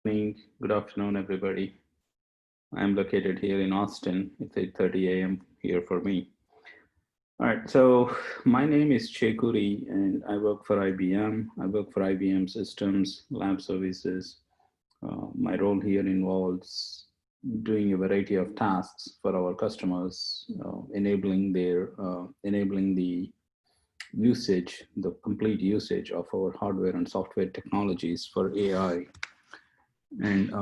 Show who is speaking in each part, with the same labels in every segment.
Speaker 1: Morning, good afternoon, everybody. I'm located here in Austin. It's 8:30 a.m. here for me. All right, so my name is Chekuri, and I work for IBM. I work for IBM Systems Lab Services. My role here involves doing a variety of tasks for our customers, enabling the usage, the complete usage of our hardware and software technologies for AI. And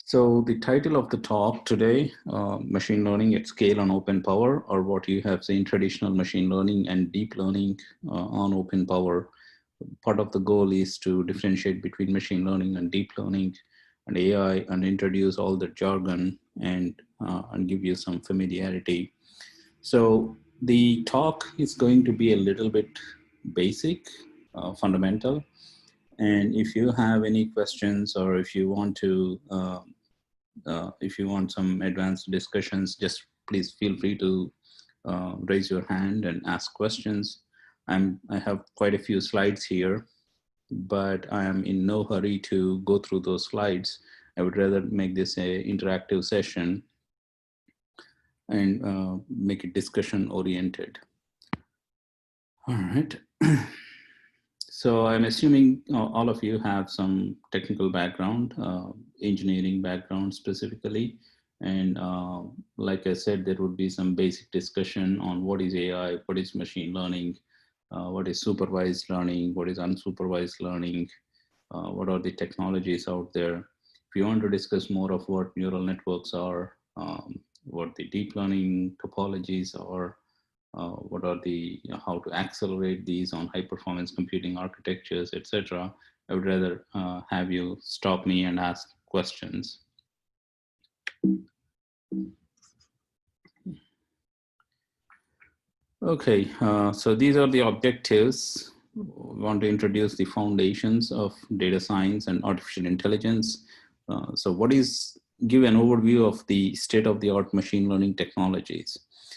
Speaker 1: So the title of the talk today, machine learning at scale on open power, or what you have seen traditional machine learning and deep learning on open power. Part of the goal is to differentiate between machine learning and deep learning and AI, and introduce all the jargon and give you some familiarity. So the talk is going to be a little bit basic, fundamental. And if you have any questions, or if you want some advanced discussions, just please feel free to raise your hand and ask questions. I have quite a few slides here, but I am in no hurry to go through those slides. I would rather make this a interactive session and make it discussion oriented. All right. So I'm assuming all of you have some technical background, engineering background specifically. And like I said, there would be some basic discussion on what is AI, what is machine learning, what is supervised learning, what is unsupervised learning, what are the technologies out there. If you want to discuss more of what neural networks are, what the deep learning topologies are, what are the, how to accelerate these on high performance computing architectures, etc. I would rather have you stop me and ask questions. Okay, so these are the objectives. We want to introduce the foundations of data science and artificial intelligence. So give an overview of the state-of-the-art machine learning technologies.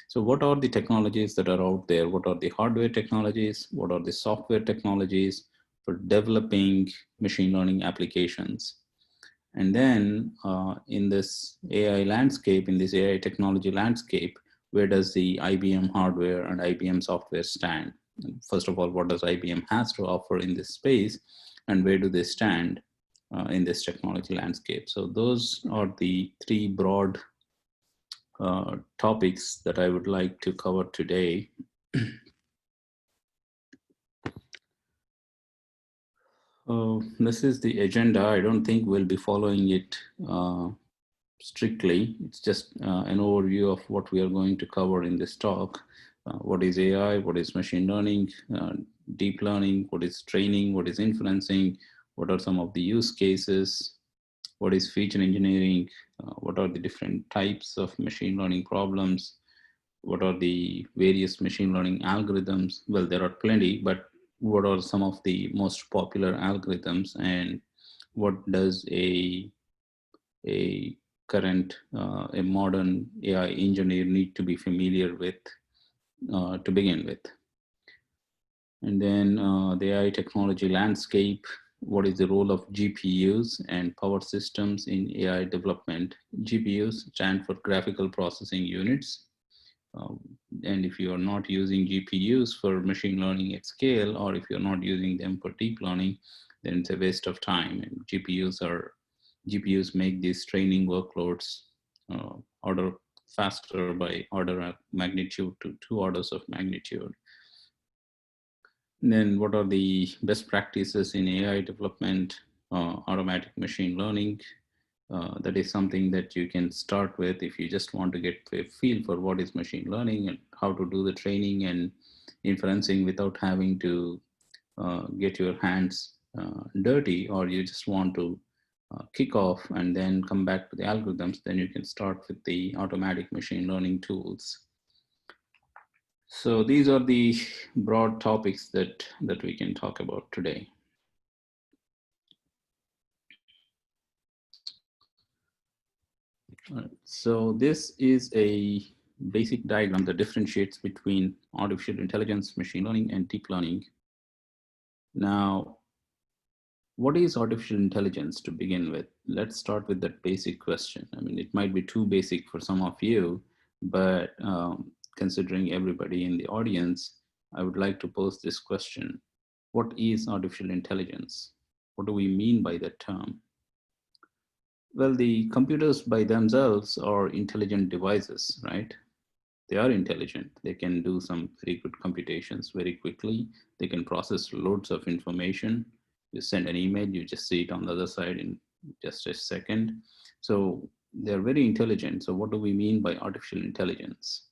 Speaker 1: So what are the technologies that are out there? What are the hardware technologies? What are the software technologies for developing machine learning applications? And then in this AI landscape, in this AI technology landscape, where does the IBM hardware and IBM software stand? First of all, what does IBM has to offer in this space, and where do they stand in this technology landscape? So those are the three broad topics that I would like to cover today. This is the agenda. I don't think we'll be following it strictly. It's just an overview of what we are going to cover in this talk. What is AI? What is machine learning? Deep learning? What is training? What is inferencing? What are some of the use cases? What is feature engineering? What are the different types of machine learning problems? What are the various machine learning algorithms? Well, there are plenty, but what are some of the most popular algorithms, and what does a current, a modern AI engineer need to be familiar with to begin with? And then the AI technology landscape, what is the role of GPUs and power systems in AI development? GPUs stand for graphical processing units. And if you are not using GPUs for machine learning at scale, or if you're not using them for deep learning, then it's a waste of time. And GPUs make these training workloads order faster by order of magnitude to 2 orders of magnitude. And then what are the best practices in AI development, automatic machine learning? That is something that you can start with if you just want to get a feel for what is machine learning and how to do the training and inferencing without having to get your hands dirty, or you just want to kick off and then come back to the algorithms, then you can start with the automatic machine learning tools. So these are the broad topics that we can talk about today. So this is a basic diagram that differentiates between artificial intelligence, machine learning, and deep learning. Now, What is artificial intelligence to begin with? Let's start with that basic question. I mean, it might be too basic for some of you, but considering everybody in the audience, I would like to pose this question. What is artificial intelligence? What do we mean by that term? Well, the computers by themselves are intelligent devices, right? They are intelligent. They can do some very good computations very quickly. They can process loads of information. You send an email, you just see it on the other side in just a second. So they're very intelligent. So what do we mean by artificial intelligence?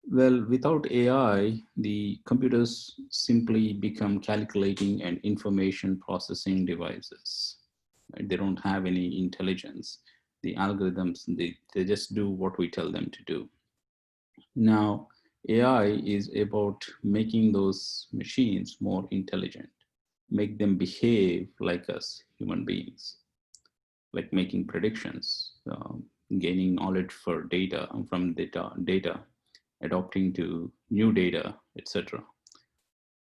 Speaker 1: Well, without AI, the computers simply become calculating and information processing devices. Right? They don't have any intelligence. The algorithms, they just do what we tell them to do. Now, AI is about making those machines more intelligent, make them behave like us, human beings, like making predictions, gaining knowledge for data from data, adopting to new data, etc.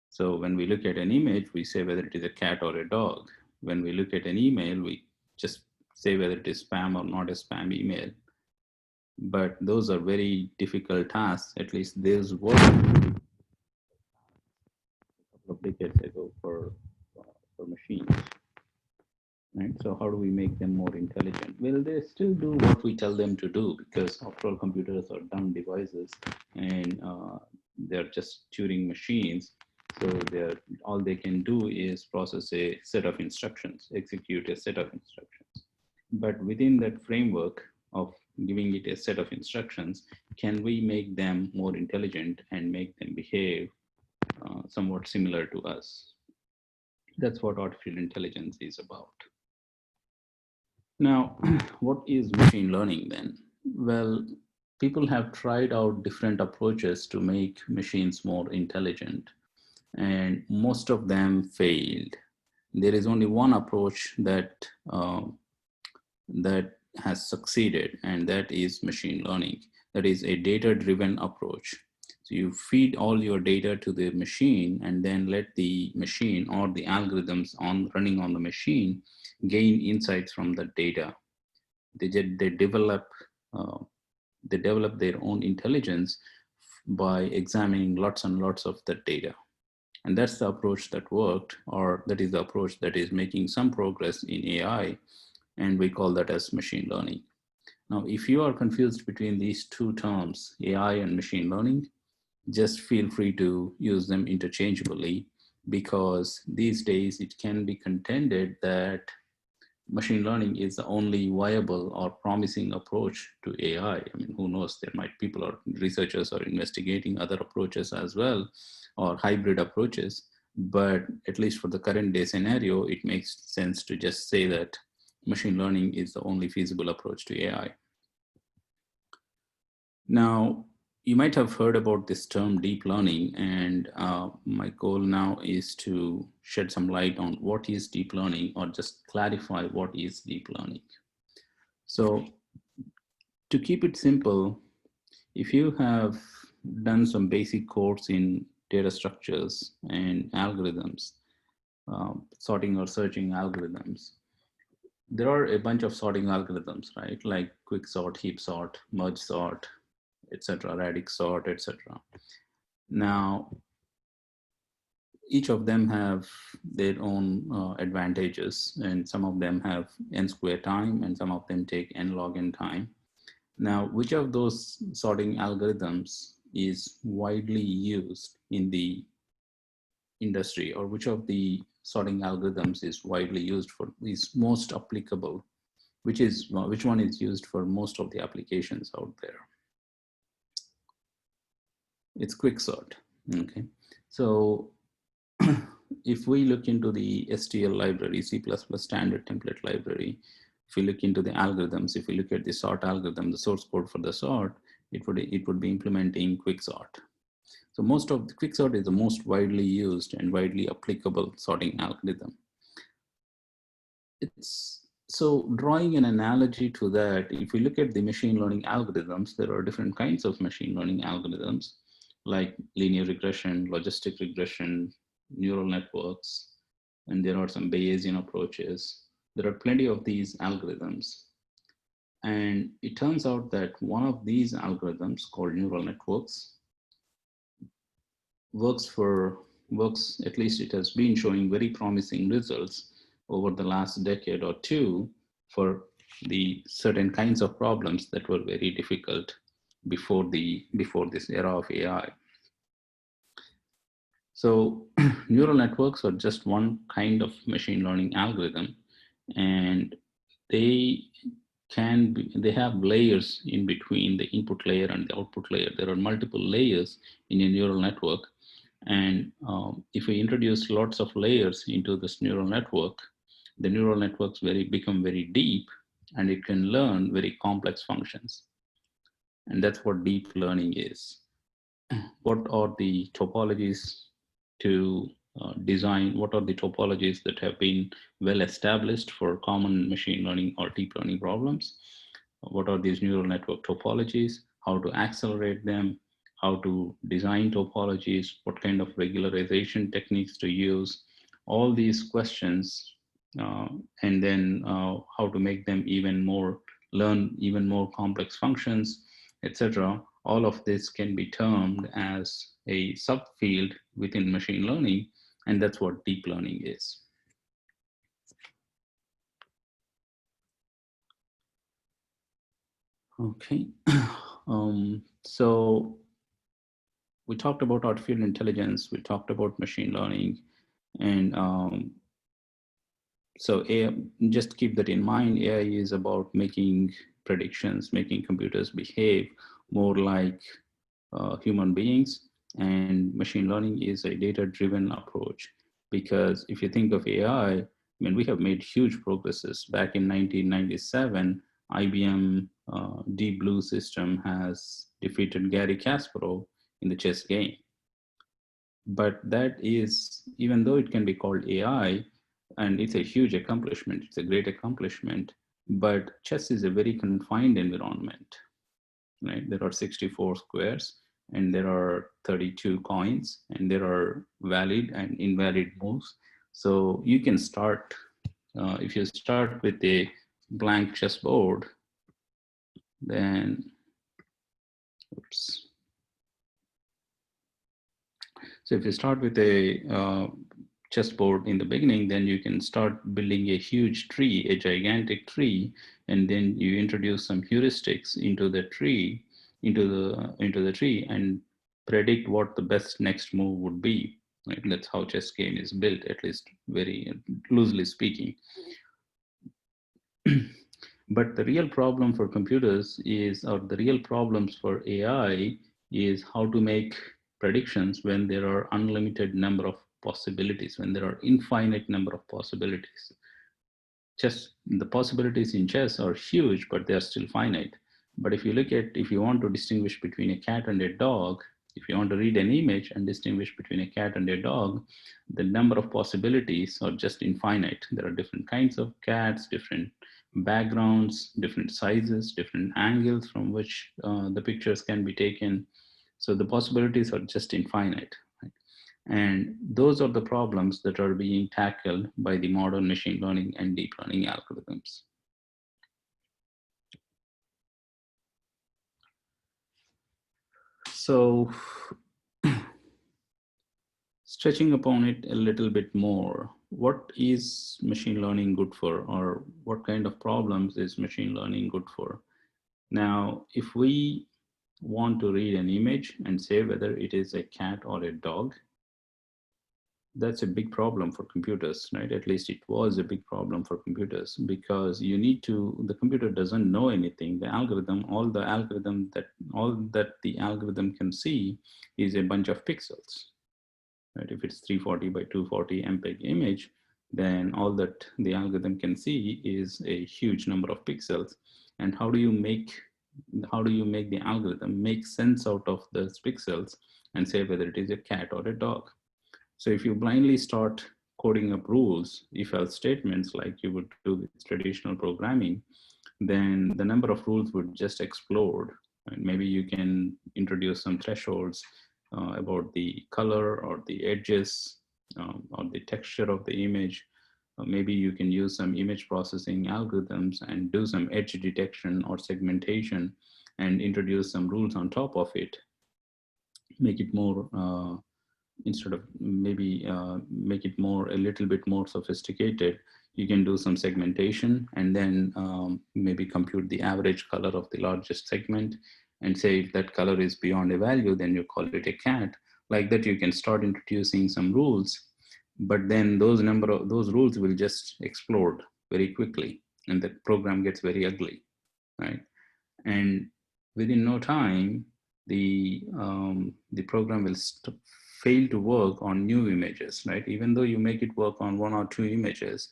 Speaker 1: So when we look at an image, we say whether it is a cat or a dog. When we look at an email, we just say whether it is spam or not a spam email. But those are very difficult tasks. At least there's work a couple of decades ago for machines, right? So how do we make them more intelligent? Well, they still do what we tell them to do because after all, computers are dumb devices and they're just Turing machines. So they're all they can do is process a set of instructions, execute a set of instructions. But within that framework of giving it a set of instructions, can we make them more intelligent and make them behave somewhat similar to us? That's what artificial intelligence is about. Now, what is machine learning then? Well, people have tried out different approaches to make machines more intelligent, and most of them failed. There is only one approach that has succeeded, and that is machine learning. That is a data-driven approach. So you feed all your data to the machine and then let the machine or the algorithms running on the machine gain insights from the data. They develop uh, they develop their own intelligence by examining lots and lots of the data. And that's the approach that worked, or that is the approach that is making some progress in AI, and we call that as machine learning. Now, if you are confused between these two terms, AI and machine learning, just feel free to use them interchangeably, because these days it can be contended that machine learning is the only viable or promising approach to AI. I mean, who knows? There might people or researchers are investigating other approaches as well, or hybrid approaches. But at least for the current day scenario, it makes sense to just say that machine learning is the only feasible approach to AI. Now, you might have heard about this term deep learning, and my goal now is to shed some light on what is deep learning, or just clarify what is deep learning. So to keep it simple, if you have done some basic course in data structures and algorithms, sorting or searching algorithms, there are a bunch of sorting algorithms, right? Like quick sort, heap sort, merge sort, etc., radix sort, etc. Now, each of them have their own advantages, and some of them have n square time, and some of them take n log n time. Now, which of those sorting algorithms is widely used in the industry, or which of the sorting algorithms is widely used for, is most applicable, which one is used for most of the applications out there? It's quicksort. Okay, so if we look into the STL library, C++ standard template library, if we look into the algorithms, if we look at the sort algorithm, the source code for the sort, it would be implementing quicksort. So most of the quicksort is the most widely used and widely applicable sorting algorithm. So drawing an analogy to that, if we look at the machine learning algorithms, there are different kinds of machine learning algorithms, like linear regression, logistic regression, neural networks, and there are some Bayesian approaches. There are plenty of these algorithms. And it turns out that one of these algorithms called neural networks works, at least it has been showing very promising results over the last decade or two for the certain kinds of problems that were very difficult before this era of AI. So neural networks are just one kind of machine learning algorithm, and they they have layers in between the input layer and the output layer. There are multiple layers in a neural network, and if we introduce lots of layers into this neural network, the neural networks become very deep, and it can learn very complex functions. And that's what deep learning is. What are the topologies to design? What are the topologies that have been well established for common machine learning or deep learning problems? What are these neural network topologies? How to accelerate them? How to design topologies? What kind of regularization techniques to use? All these questions, and then how to make them learn even more complex functions, etc. All of this can be termed as a subfield within machine learning, and that's what deep learning is. Okay, so we talked about artificial intelligence, we talked about machine learning, and so AI, just keep that in mind. AI is about making predictions, making computers behave more like human beings, and machine learning is a data-driven approach. Because if you think of AI, I mean, we have made huge progresses. Back in 1997, IBM Deep Blue system has defeated Gary Kasparov in the chess game. But that is, even though it can be called AI, and it's a huge accomplishment, it's a great accomplishment, but chess is a very confined environment, right? There are 64 squares, and there are 32 coins, and there are valid and invalid moves. So you can start, if you start with a blank chessboard, then, oops. So if you start with a chessboard in the beginning, then you can start building a huge tree, a gigantic tree, and then you introduce some heuristics into the tree, into the tree, and predict what the best next move would be. Right? That's how chess game is built, at least very loosely speaking. But the real problem for computers is, or the real problems for AI is how to make predictions when there are unlimited number of possibilities, when there are infinite number of possibilities. The possibilities in chess are huge, but they are still finite. But if you look at, if you want to distinguish between a cat and a dog, if you want to read an image and distinguish between a cat and a dog, the number of possibilities are just infinite. There are different kinds of cats, different backgrounds, different sizes, different angles from which the pictures can be taken. So the possibilities are just infinite. Right? And those are the problems that are being tackled by the modern machine learning and deep learning algorithms. So stretching upon it a little bit more, what is machine learning good for, or what kind of problems is machine learning good for? Now, if we want to read an image and say whether it is a cat or a dog, that's a big problem for computers, right? At least it was a big problem for computers, because the computer doesn't know anything. The algorithm, all that the algorithm can see is a bunch of pixels, right? If it's 340 by 240 MPEG image, then all that the algorithm can see is a huge number of pixels. And how do you make the algorithm make sense out of those pixels and say whether it is a cat or a dog? So if you blindly start coding up rules, if-else statements like you would do with traditional programming, then the number of rules would just explode. And maybe you can introduce some thresholds about the color or the edges or the texture of the image. Maybe you can use some image processing algorithms and do some edge detection or segmentation and introduce some rules on top of it. Make it more, instead of maybe make it more, a little bit more sophisticated. You can do some segmentation and then maybe compute the average color of the largest segment and say if that color is beyond a value, then you call it a cat. Like that, you can start introducing some rules, but then those rules will just explode very quickly and the program gets very ugly, right? And within no time, the program will fail to work on new images, right? Even though you make it work on one or two images,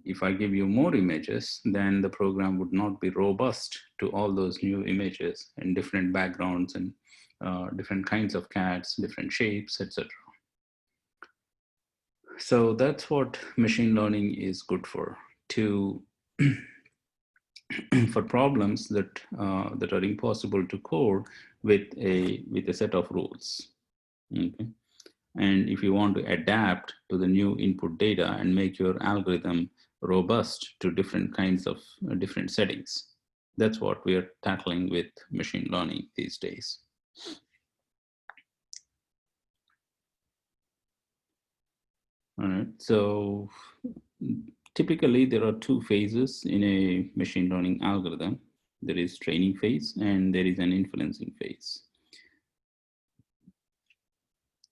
Speaker 1: if I give you more images, then the program would not be robust to all those new images and different backgrounds and different kinds of cats, different shapes, etc. So that's what machine learning is good for, to for problems that that are impossible to code with a set of rules. Okay. And if you want to adapt to the new input data and make your algorithm robust to different kinds of different settings, that's what we are tackling with machine learning these days. All right. So typically there are two phases in a machine learning algorithm. There is training phase and there is an inferencing phase.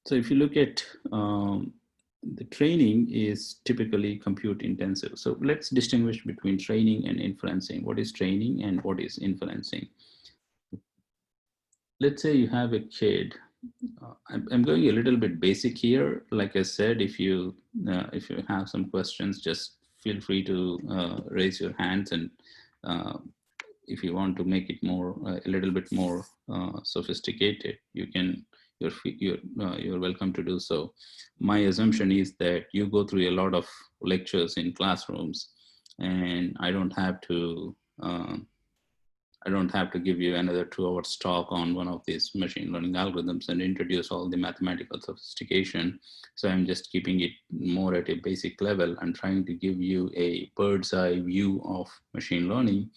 Speaker 1: So if you look at the training is typically compute intensive. So let's distinguish between training and inferencing. What is training and what is inferencing? Let's say you have a kid. I'm going a little bit basic here. Like I said, if you have some questions, just feel free to raise your hands, and if you want to make it more a little bit more sophisticated, you can. You're welcome to do so. My assumption is that you go through a lot of lectures in classrooms, and I don't have to. I don't have to give you another 2 hours talk on one of these machine learning algorithms and introduce all the mathematical sophistication. So I'm just keeping it more at a basic level and trying to give you a bird's eye view of machine learning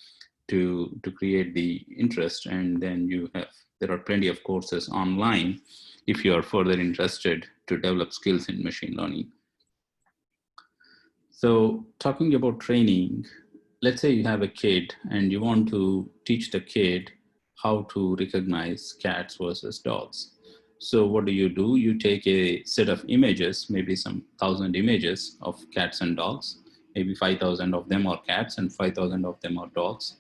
Speaker 1: to create the interest. And then there are plenty of courses online if you are further interested to develop skills in machine learning. So talking about training, let's say you have a kid and you want to teach the kid how to recognize cats versus dogs. So what do? You take a set of images, maybe some 1,000 images of cats and dogs, maybe 5,000 of them are cats and 5,000 of them are dogs.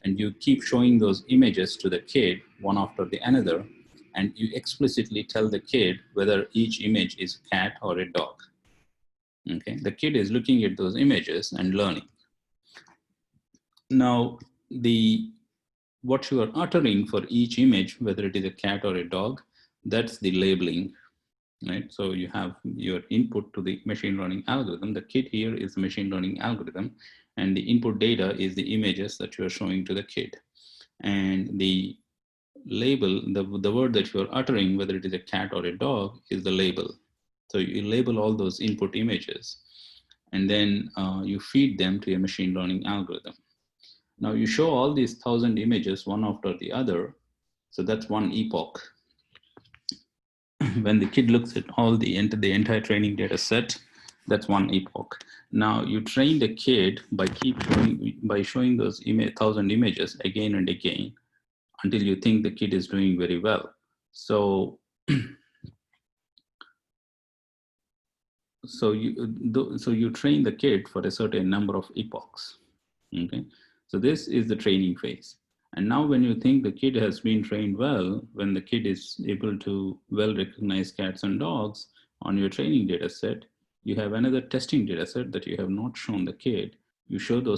Speaker 1: And you keep showing those images to the kid one after the another, and you explicitly tell the kid whether each image is a cat or a dog. Okay, the kid is looking at those images and learning. Now, what you are uttering for each image, whether it is a cat or a dog, that's the labeling, right? So you have your input to the machine learning algorithm. The kid here is the machine learning algorithm, and the input data is the images that you are showing to the kid. And the label, the word that you are uttering, whether it is a cat or a dog, is the label. So you label all those input images, and then you feed them to a machine learning algorithm. Now you show all these 1,000 images one after the other. So that's one epoch. When the kid looks at all the entire training data set, that's one epoch. Now you train the kid by showing those 1,000 images again and again until you think the kid is doing very well. So you train the kid for a certain number of epochs. Okay, so this is the training phase. And now when you think the kid has been trained well, when the kid is able to well recognize cats and dogs on your training data set, you have another testing data set that you have not shown the kid. You show the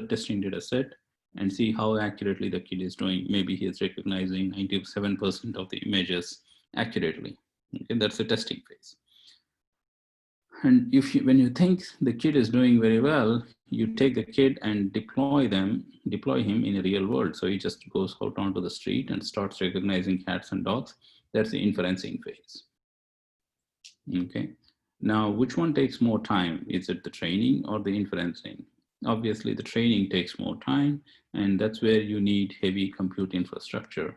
Speaker 1: testing data set and see how accurately the kid is doing. Maybe he is recognizing 97% of the images accurately. Okay, that's the testing phase. And when you think the kid is doing very well, you take the kid and deploy him in a real world. So he just goes out onto the street and starts recognizing cats and dogs. That's the inferencing phase. Okay. Now, which one takes more time? Is it the training or the inferencing? Obviously, the training takes more time, and that's where you need heavy compute infrastructure,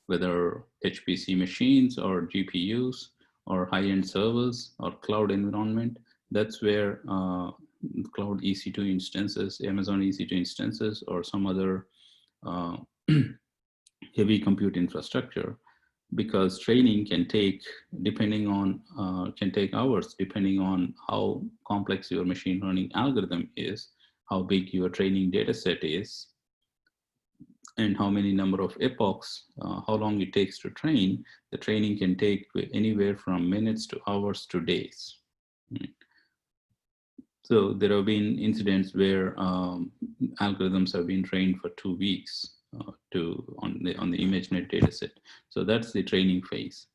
Speaker 1: whether HPC machines or GPUs or high-end servers or cloud environment. That's where cloud EC2 instances, Amazon EC2 instances, or some other uh, heavy compute infrastructure, because training can take, depending on can take hours depending on how complex your machine learning algorithm is, how big your training data set is, and how many number of epochs, how long it takes to train. The training can take anywhere from minutes to hours to days. So there have been incidents where algorithms have been trained for 2 weeks on the ImageNet dataset. So that's the training phase.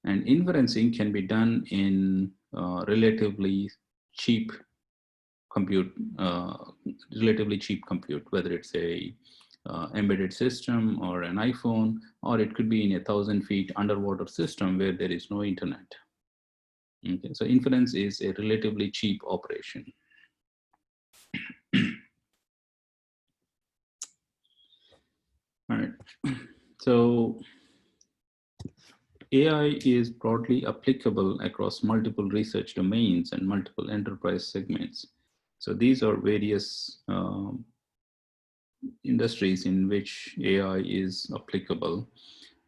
Speaker 1: And inferencing can be done in relatively cheap compute, whether it's a embedded system or an iPhone, or it could be in 1,000 feet underwater system where there is no internet. Okay, so inference is a relatively cheap operation. All right, so AI is broadly applicable across multiple research domains and multiple enterprise segments. So these are various industries in which AI is applicable,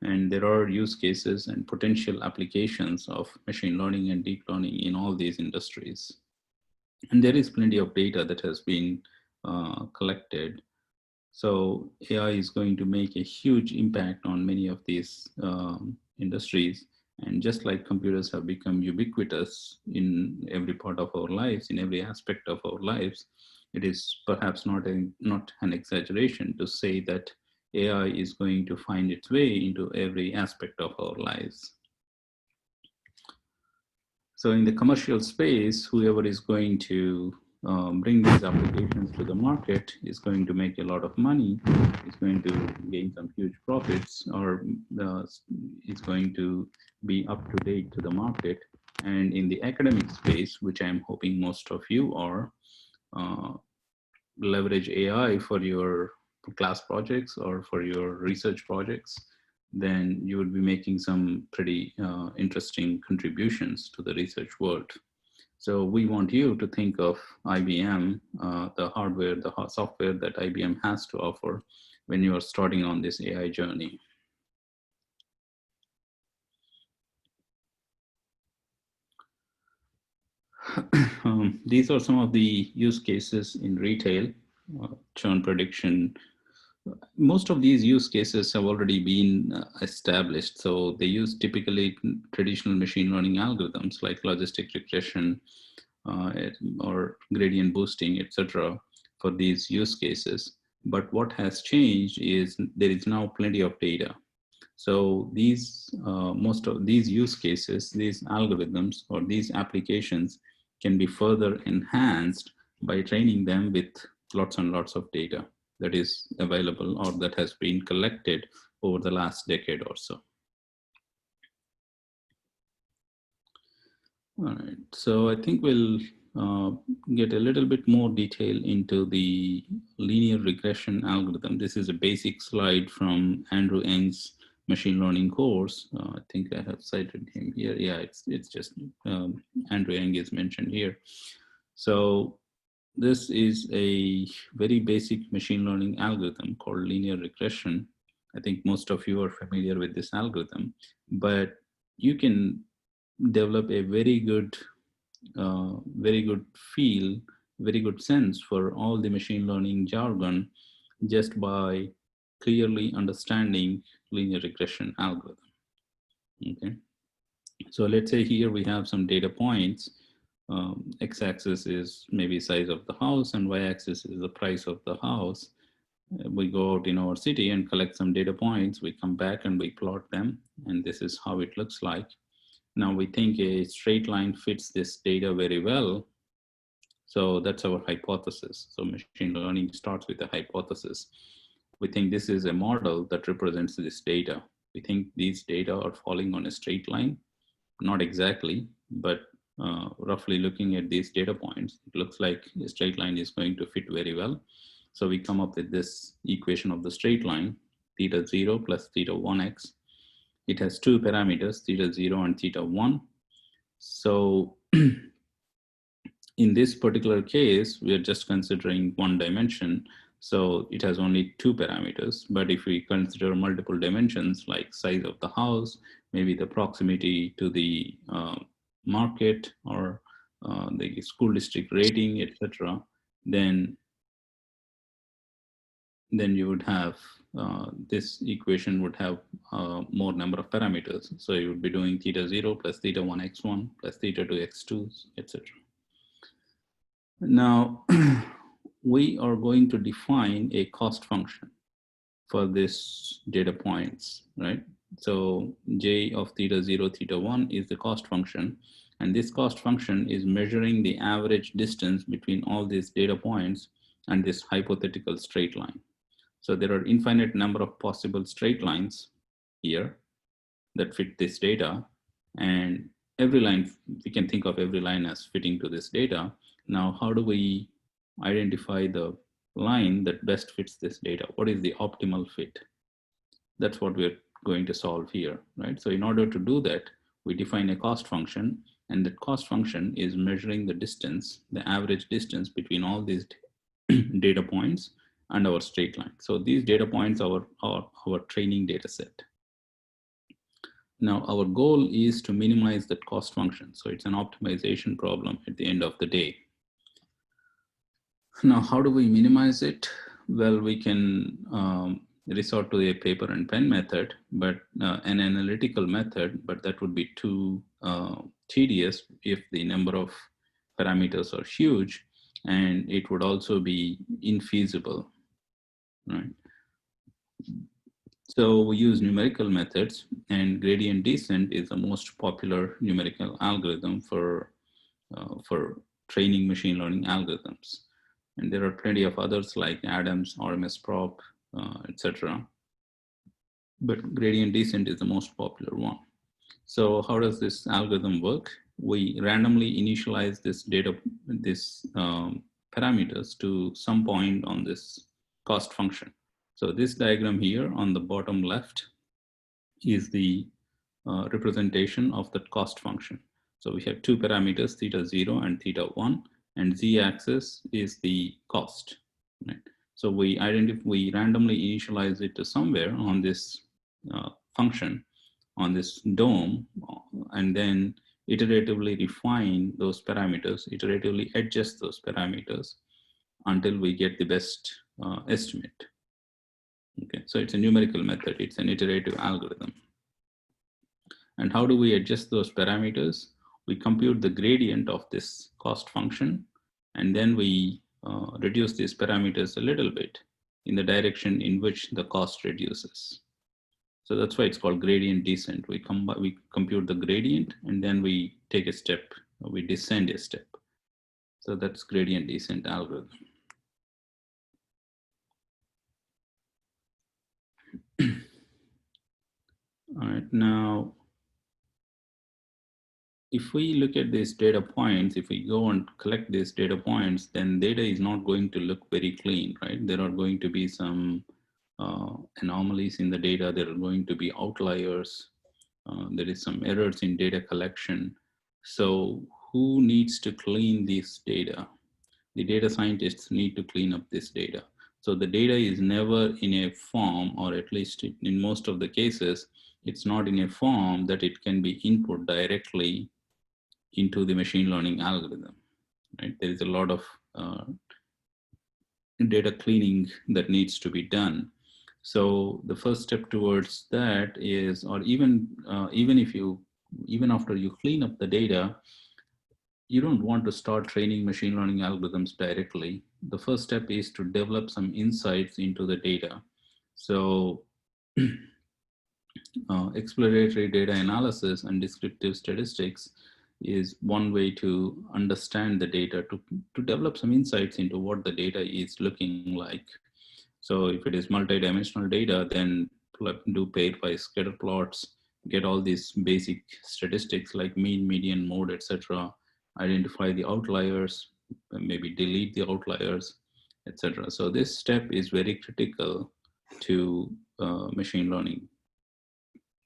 Speaker 1: and there are use cases and potential applications of machine learning and deep learning in all these industries. And there is plenty of data that has been collected. So AI is going to make a huge impact on many of these industries. And just like computers have become ubiquitous in every part of our lives, in every aspect of our lives, it is perhaps not an exaggeration to say that AI is going to find its way into every aspect of our lives. So in the commercial space, whoever is going to bring these applications to the market is going to make a lot of money, is going to gain some huge profits, or is going to be up to date to the market. And in the academic space, which I'm hoping most of you are, leverage AI for your class projects or for your research projects, then you would be making some pretty interesting contributions to the research world. So we want you to think of IBM, the hardware, the software that IBM has to offer when you are starting on this AI journey. These are some of the use cases in retail, churn prediction. Most of these use cases have already been established. So they use typically traditional machine learning algorithms like logistic regression or gradient boosting, etc., for these use cases. But what has changed is there is now plenty of data. So these most of these use cases, these algorithms or these applications can be further enhanced by training them with lots and lots of data that is available or that has been collected over the last decade or so. All right, so I think we'll get a little bit more detail into the linear regression algorithm. This is a basic slide from Andrew Ng's machine learning course. I think I have cited him here. Yeah, it's just Andrew Ng is mentioned here. So this is a very basic machine learning algorithm called linear regression. I think most of you are familiar with this algorithm, but you can develop a very good feel, very good sense for all the machine learning jargon just by clearly understanding linear regression algorithm. Okay, so let's say here we have some data points. X-axis is maybe size of the house and y-axis is the price of the house. We go out in our city and collect some data points. We come back and we plot them, and this is how it looks like. Now we think a straight line fits this data very well. So that's our hypothesis. So machine learning starts with a hypothesis. We think this is a model that represents this data. We think these data are falling on a straight line. Not exactly, but roughly looking at these data points, it looks like a straight line is going to fit very well. So we come up with this equation of the straight line, theta 0 plus theta 1x. It has two parameters, theta 0 and theta 1. So in this particular case, we are just considering one dimension. So it has only two parameters. But if we consider multiple dimensions like size of the house, maybe the proximity to the market or the school district rating, etc., then you would have this equation would have more number of parameters. So you would be doing theta 0 plus theta 1 x1 plus theta 2 x2, etc. Now, we are going to define a cost function for this data points, right? So j of theta 0, theta 1 is the cost function. And this cost function is measuring the average distance between all these data points and this hypothetical straight line. So there are infinite number of possible straight lines here that fit this data. And every line, we can think of every line as fitting to this data. Now, how do we identify the line that best fits this data? What is the optimal fit? That's what we're going to solve here, right? So in order to do that, we define a cost function, and that cost function is measuring the distance, the average distance between all these data points and our straight line. So these data points are our training data set. Now, our goal is to minimize that cost function. So it's an optimization problem at the end of the day. Now, how do we minimize it? Well, we can resort to a paper and pen method, but an analytical method, but that would be too tedious if the number of parameters are huge, and it would also be infeasible, right? So we use numerical methods, and gradient descent is the most popular numerical algorithm for training machine learning algorithms. And there are plenty of others like Adams, RMS prop, etc. But gradient descent is the most popular one. So how does this algorithm work? We randomly initialize this data, parameters to some point on this cost function. So this diagram here on the bottom left is the representation of that cost function. So we have two parameters, theta 0 and theta 1, and z-axis is the cost, right? So we randomly initialize it to somewhere on this function, on this dome, and then iteratively refine those parameters, iteratively adjust those parameters until we get the best estimate. Okay, so it's a numerical method, it's an iterative algorithm. And how do we adjust those parameters? We compute the gradient of this cost function, and then we reduce these parameters a little bit in the direction in which the cost reduces. So that's why it's called gradient descent. We compute the gradient, and then we take a step, we descend a step. So that's gradient descent algorithm. All right, now, if we look at these data points, if we go and collect these data points, then data is not going to look very clean, right? There are going to be some anomalies in the data. There are going to be outliers. There is some errors in data collection. So who needs to clean this data? The data scientists need to clean up this data. So the data is never in a form, or at least in most of the cases, it's not in a form that it can be input directly into the machine learning algorithm, right? There is a lot of data cleaning that needs to be done. So the first step towards that is, or even after you clean up the data, you don't want to start training machine learning algorithms directly. The first step is to develop some insights into the data. So exploratory data analysis and descriptive statistics is one way to understand the data, to develop some insights into what the data is looking like. So if it is multi-dimensional data, then do pairwise scatter plots get all these basic statistics like mean, median, mode, etc., identify the outliers, maybe delete the outliers, etc. So this step is very critical to machine learning.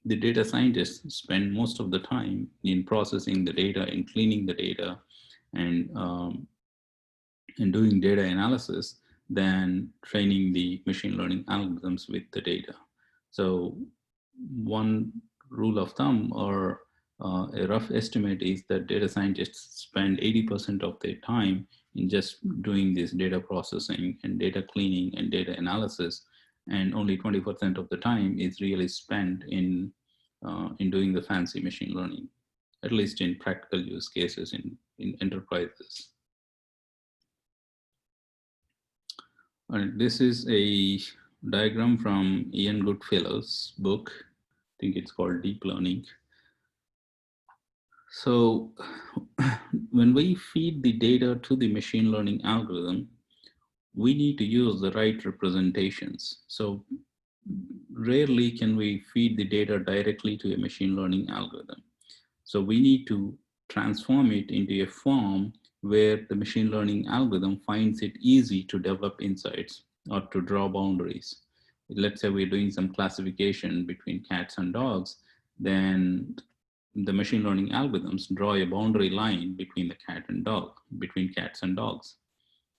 Speaker 1: The data scientists spend most of the time in processing the data, in cleaning the data, and doing data analysis than training the machine learning algorithms with the data. So one rule of thumb or a rough estimate is that data scientists spend 80% of their time in just doing this data processing and data cleaning and data analysis, and only 20% of the time is really spent in doing the fancy machine learning, at least in practical use cases in enterprises. And this is a diagram from Ian Goodfellow's book. I think it's called Deep Learning. So when we feed the data to the machine learning algorithm, we need to use the right representations. So rarely can we feed the data directly to a machine learning algorithm. So we need to transform it into a form where the machine learning algorithm finds it easy to develop insights or to draw boundaries. Let's say we're doing some classification between cats and dogs, then the machine learning algorithms draw a boundary line between the cat and dog, between cats and dogs,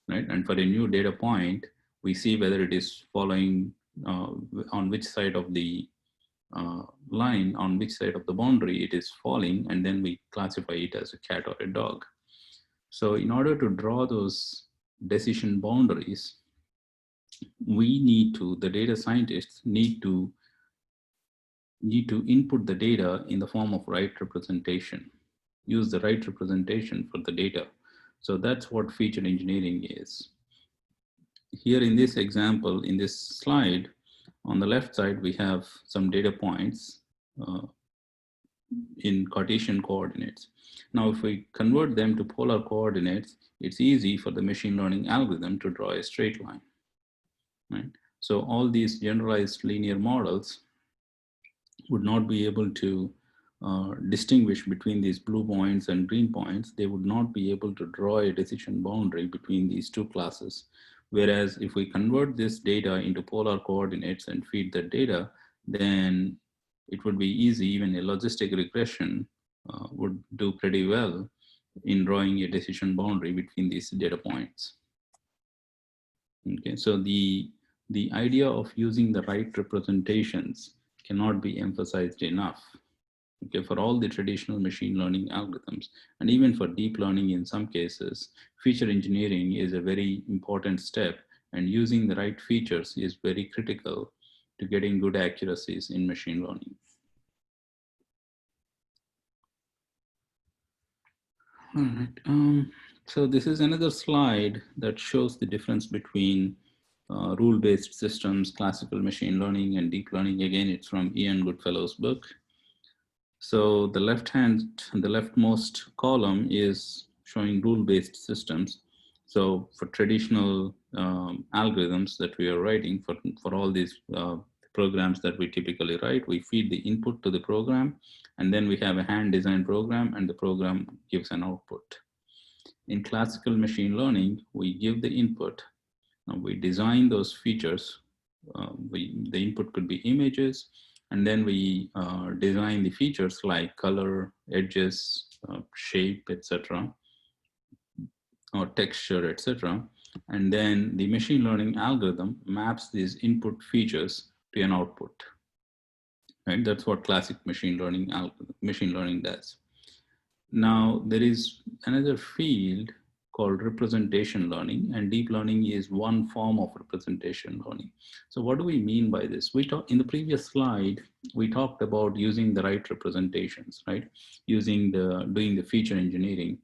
Speaker 1: right? And for a new data point, we see whether it is following on which side of the line, on which side of the boundary it is falling, and then we classify it as a cat or a dog. So in order to draw those decision boundaries, the data scientists need to input the data in the form of right representation, use the right representation for the data. So that's what feature engineering is. Here in this example, in this slide, on the left side, we have some data points in Cartesian coordinates. Now, if we convert them to polar coordinates, it's easy for the machine learning algorithm to draw a straight line, right? So all these generalized linear models would not be able to distinguish between these blue points and green points. They would not be able to draw a decision boundary between these two classes. Whereas if we convert this data into polar coordinates and feed the data, then it would be easy. Even a logistic regression would do pretty well in drawing a decision boundary between these data points. Okay, so the idea of using the right representations cannot be emphasized enough. Okay, for all the traditional machine learning algorithms, and even for deep learning in some cases, feature engineering is a very important step, and using the right features is very critical to getting good accuracies in machine learning. All right. So this is another slide that shows the difference between rule-based systems, classical machine learning, and deep learning. Again, it's from Ian Goodfellow's book. So the leftmost column is showing rule-based systems. So for traditional algorithms that we are writing for all these programs that we typically write, we feed the input to the program, and then we have a hand-designed program, and the program gives an output. In classical machine learning, we give the input, we design those features. The input could be images, and then we design the features like color, edges, shape, etc., or texture, etc. And then the machine learning algorithm maps these input features to an output. Right? That's what classic machine learning does. Now, there is another field called representation learning, and deep learning is one form of representation learning. So what do we mean by this? In the previous slide, we talked about using the right representations, right? Doing the feature engineering.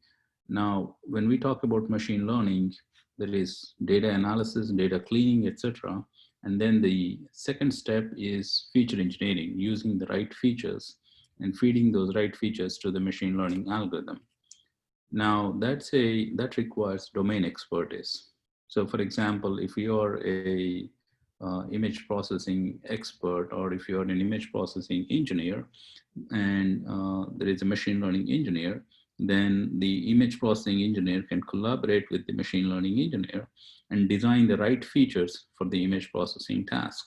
Speaker 1: Now, when we talk about machine learning, there is data analysis, data cleaning, etc. And then the second step is feature engineering, using the right features and feeding those right features to the machine learning algorithm. Now, that requires domain expertise. So for example, if you're a image processing expert, or if you're an image processing engineer, and there is a machine learning engineer, then the image processing engineer can collaborate with the machine learning engineer and design the right features for the image processing task,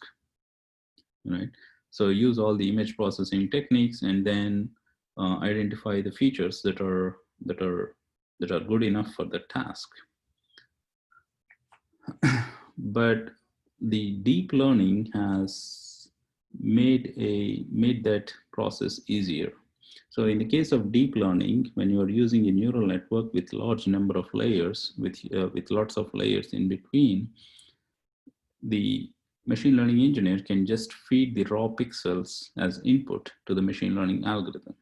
Speaker 1: right? So use all the image processing techniques and then identify the features that are good enough for the task. But the deep learning has made that process easier. So in the case of deep learning, when you are using a neural network with large number of layers, with lots of layers in between, the machine learning engineer can just feed the raw pixels as input to the machine learning algorithm.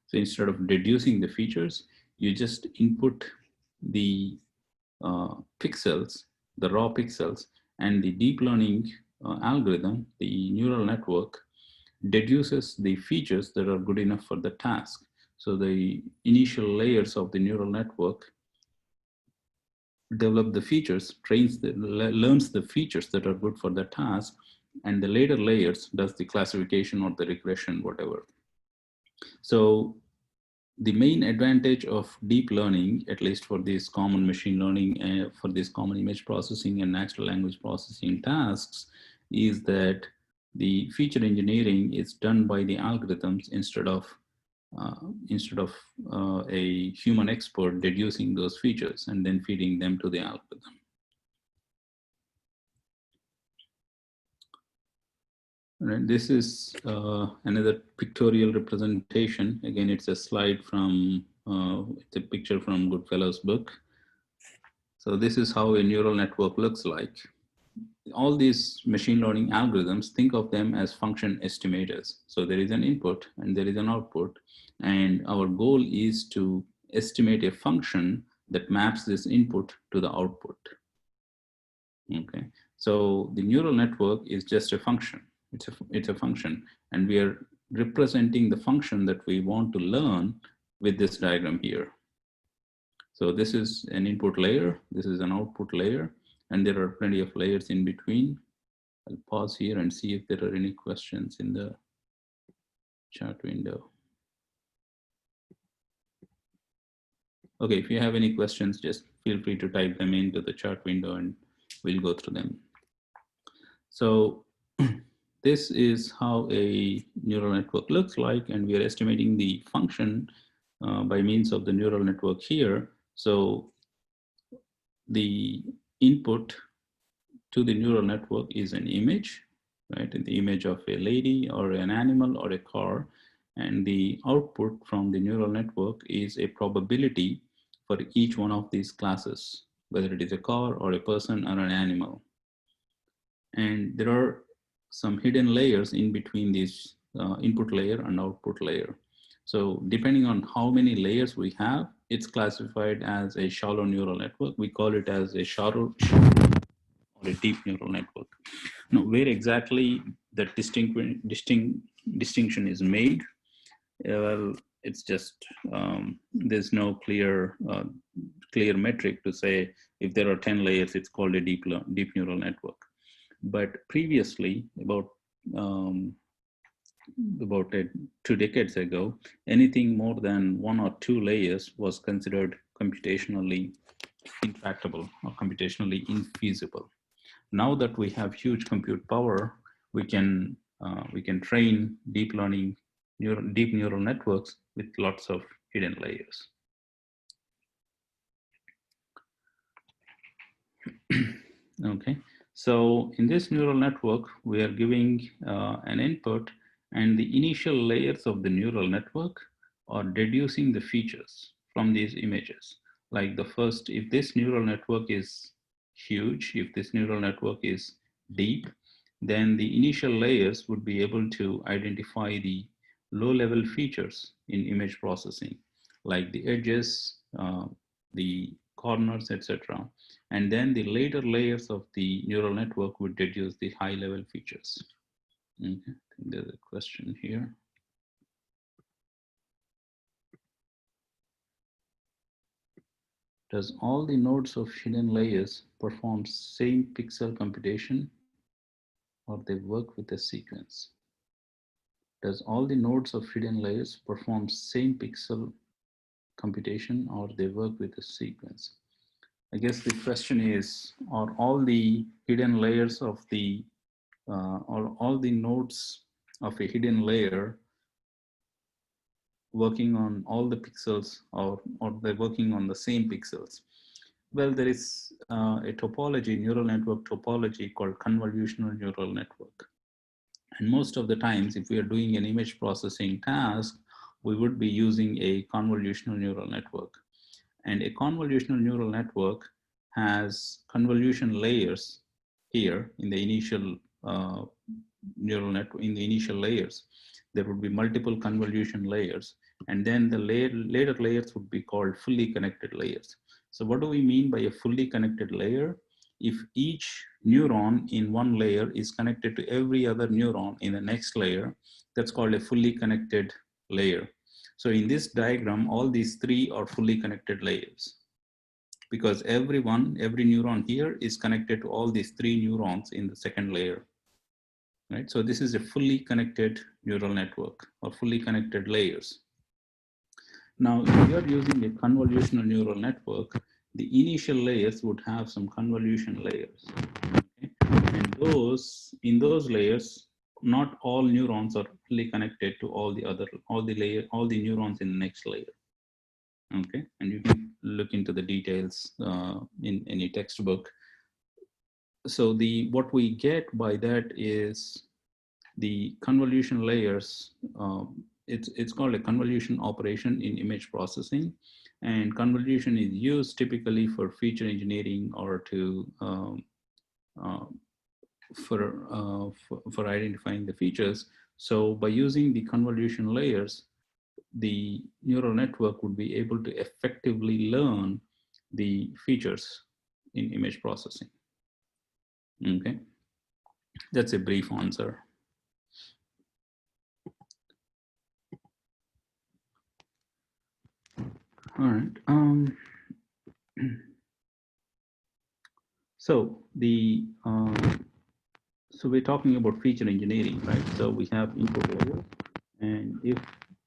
Speaker 1: So instead of deducing the features, you just input the pixels, the raw pixels, and the deep learning algorithm, the neural network, deduces the features that are good enough for the task. So the initial layers of the neural network develop the features, learns the features that are good for the task, and the later layers does the classification or the regression, whatever. So the main advantage of deep learning, at least for this common machine learning and for this common image processing and natural language processing tasks, is that the feature engineering is done by the algorithms instead of a human expert deducing those features and then feeding them to the algorithm. Right, this is another pictorial representation. Again, it's a slide from, it's a picture from Goodfellow's book. So this is how a neural network looks like. All these machine learning algorithms, think of them as function estimators. So there is an input and there is an output, and our goal is to estimate a function that maps this input to the output. Okay, so the neural network is just a function. It's a function, and we are representing the function that we want to learn with this diagram here. So this is an input layer, this is an output layer, and there are plenty of layers in between. I'll pause here and see if there are any questions in the chat window. Okay, if you have any questions, just feel free to type them into the chat window and we'll go through them. So this is how a neural network looks like, and we are estimating the function by means of the neural network here. So the input to the neural network is an image, right? The image of a lady or an animal or a car. And the output from the neural network is a probability for each one of these classes, whether it is a car or a person or an animal. And there are some hidden layers in between this input layer and output layer. So depending on how many layers we have, it's classified as a shallow neural network. We call it as a shallow or a deep neural network. Now, where exactly that distinction is made, well, it's just there's no clear metric to say if there are 10 layers, it's called a deep neural network. But previously, about 2 decades ago, anything more than 1 or 2 layers was considered computationally intractable or computationally infeasible. Now that we have huge compute power, we can train deep neural networks with lots of hidden layers. Okay, so in this neural network, we are giving an input, and the initial layers of the neural network are deducing the features from these images. Like the first, if this neural network is huge, if this neural network is deep, then the initial layers would be able to identify the low-level features in image processing, like the edges, the corners, etc. And then the later layers of the neural network would deduce the high-level features. Okay, I think there's a question here. Does all the nodes of hidden layers perform same pixel computation? or they work with a sequence? Does all the nodes of hidden layers perform same pixel computation or they work with a sequence? I guess the question is, are all the hidden layers of the, or all the nodes of a hidden layer working on all the pixels, or they're working on the same pixels? Well, there is a topology, neural network topology called convolutional neural network. And most of the times, if we are doing an image processing task, we would be using a convolutional neural network. And a convolutional neural network has convolution layers here in the initial neural network. In the initial layers, there would be multiple convolution layers, and then the later layers would be called fully connected layers. So what do we mean by a fully connected layer? If each neuron in one layer is connected to every other neuron in the next layer, that's called a fully connected layer. So in this diagram, all these three are fully connected layers, because every neuron here is connected to all these three neurons in the second layer, right? So this is a fully connected neural network, or fully connected layers. Now, if you are using a convolutional neural network, the initial layers would have some convolution layers. Okay? And in those layers, not all neurons are fully connected to all the neurons in the next layer. Okay, and you can look into the details in any textbook. So what we get by that is the convolution layers. It's called a convolution operation in image processing, and convolution is used typically for feature engineering or to uh, for identifying the features. So by using the convolution layers, the neural network would be able to effectively learn the features in image processing. Okay, that's a brief answer. All right. So so we're talking about feature engineering, right? So we have input layers, and if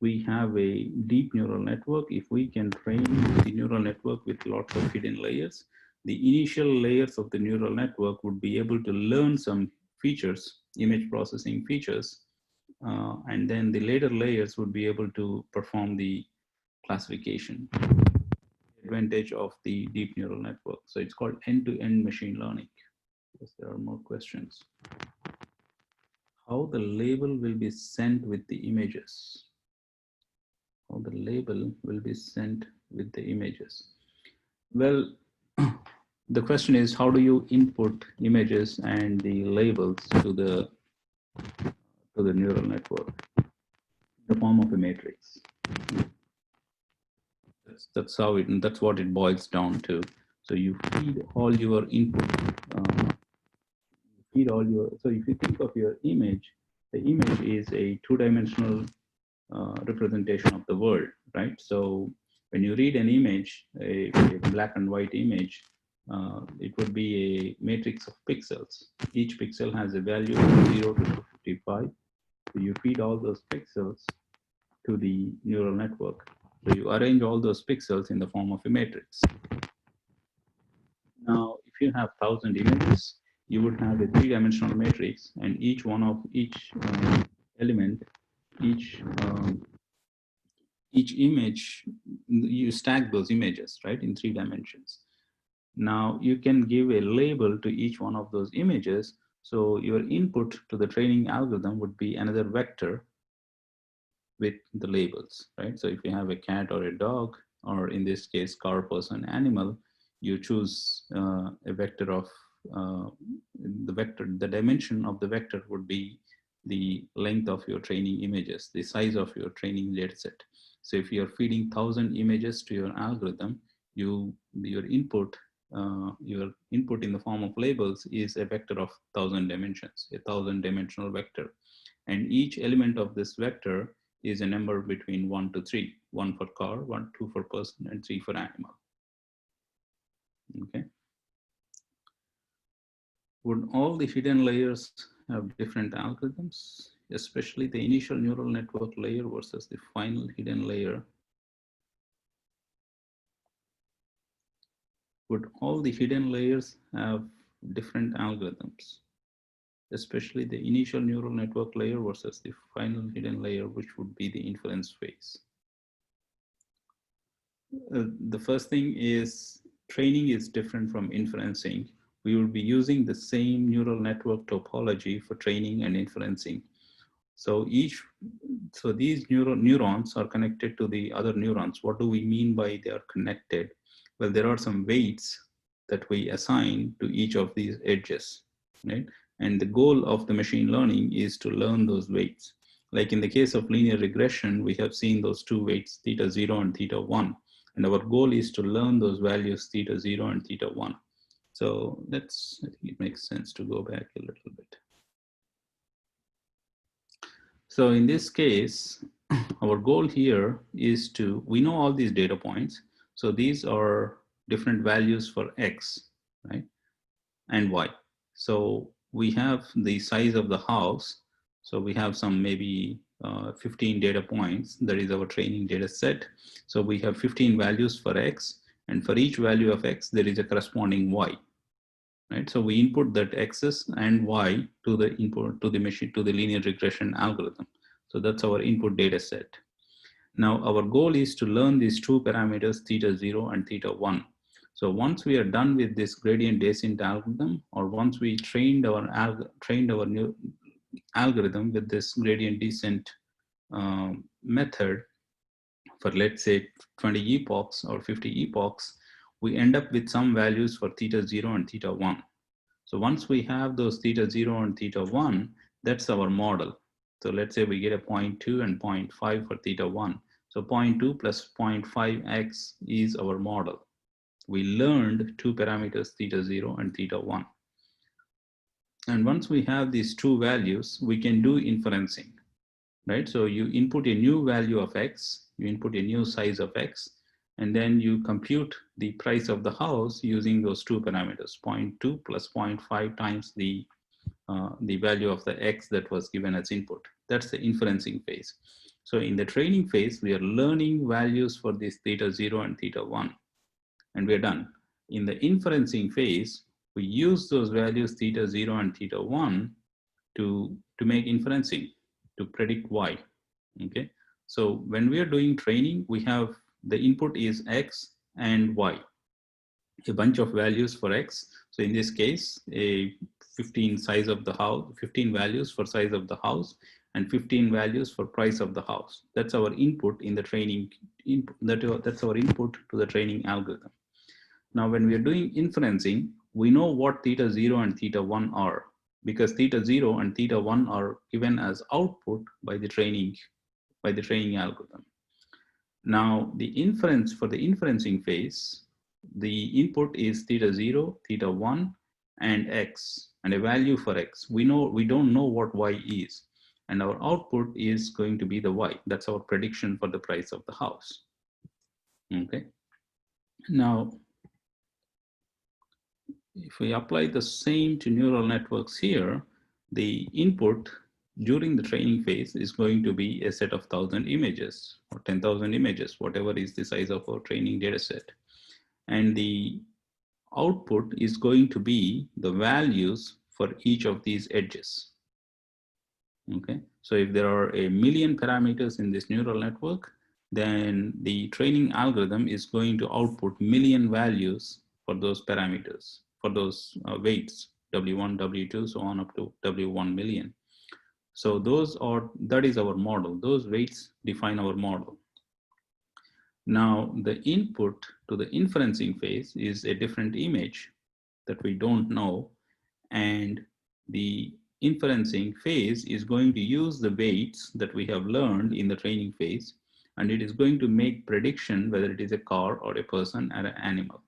Speaker 1: we have a deep neural network, if we can train the neural network with lots of hidden layers, the initial layers of the neural network would be able to learn some features, image processing features, and then the later layers would be able to perform the classification. Advantage of the deep neural network. So it's called end-to-end machine learning. Yes, there are more questions. How the label will be sent with the images. How the label will be sent with the images. Well, the question is, how do you input images and the labels to the neural network in the form of a matrix? That's how it, and that's what it boils down to. So you feed all your input. So if you think of your image, the image is a two-dimensional representation of the world, right? So when you read an image, a black and white image, it would be a matrix of pixels. Each pixel has a value from 0 to 255. So you feed all those pixels to the neural network. So you arrange all those pixels in the form of a matrix. Now, if you have 1,000 images, you would have a three-dimensional matrix, and each element, each image, you stack those images, right, in 3 dimensions. Now, you can give a label to each one of those images. So your input to the training algorithm would be another vector with the labels, right? So if you have a cat or a dog, or in this case, car, person, animal, you choose a vector of the dimension of the vector would be the length of your training images, the size of your training data set. So if you're feeding 1,000 images to your algorithm, your input in the form of labels is a vector of 1,000 dimensions, a 1,000 dimensional vector. And each element of this vector is a number between 1 to 3, 1 for car, 2 for person, and 3 for animal. Okay. Would all the hidden layers have different algorithms, especially the initial neural network layer versus the final hidden layer. Would all the hidden layers have different algorithms, especially the initial neural network layer versus the final hidden layer, which would be the inference phase? The first thing is training is different from inferencing. We will be using the same neural network topology for training and inferencing. So these neurons are connected to the other neurons. What do we mean by they are connected? Well, there are some weights that we assign to each of these edges, right? And the goal of the machine learning is to learn those weights. Like in the case of linear regression, we have seen those two weights, theta 0 and theta 1. And our goal is to learn those values, theta 0 and theta 1. So I think it makes sense to go back a little bit. So in this case, our goal here is we know all these data points. So these are different values for X, right? And Y. So we have the size of the house. So we have some maybe 15 data points. That is our training data set. So we have 15 values for X, and for each value of X, there is a corresponding Y, right? So we input that X's and Y to the input to the machine, to the linear regression algorithm. So that's our input data set. Now our goal is to learn these two parameters, theta 0 and theta 1. So once we are done with this gradient descent algorithm, or once we trained our new algorithm with this gradient descent method for, let's say, 20 epochs or 50 epochs, we end up with some values for theta 0 and theta 1. So once we have those theta 0 and theta 1, that's our model. So let's say we get a 0.2 and 0.5 for theta 1. So 0.2 plus 0.5x is our model. We learned two parameters, theta 0 and theta 1. And once we have these two values, we can do inferencing, right? So you input a new value of X, you input a new size of X, and then you compute the price of the house using those two parameters, 0.2 plus 0.5 times the value of the X that was given as input. That's the inferencing phase. So in the training phase, we are learning values for this theta 0 and theta 1, and we're done. In the inferencing phase, we use those values theta 0 and theta 1 to make inferencing, to predict Y, okay? So when we are doing training, we have the input is X and Y, a bunch of values for X. So in this case, a 15 size of the house, 15 values for size of the house, and 15 values for price of the house. That's our input in the training, that's our input to the training algorithm. Now, when we are doing inferencing, we know what theta 0 and theta 1 are, because theta 0 and theta 1 are given as output by the training algorithm. Now, the inference for the inferencing phase, the input is theta 0, theta 1, and X, and a value for X. We don't know what Y is, and our output is going to be the Y. That's our prediction for the price of the house. Okay. Now, if we apply the same to neural networks here, the input during the training phase is going to be a set of 1,000 images or 10,000 images, whatever is the size of our training data set. And the output is going to be the values for each of these edges. Okay, so if there are 1,000,000 parameters in this neural network, then the training algorithm is going to output 1,000,000 values for those parameters, for those weights, W1, W2, so on up to W1 million. So that is our model. Those weights define our model. Now, the input to the inferencing phase is a different image that we don't know, and the inferencing phase is going to use the weights that we have learned in the training phase, and it is going to make prediction whether it is a car or a person or an animal.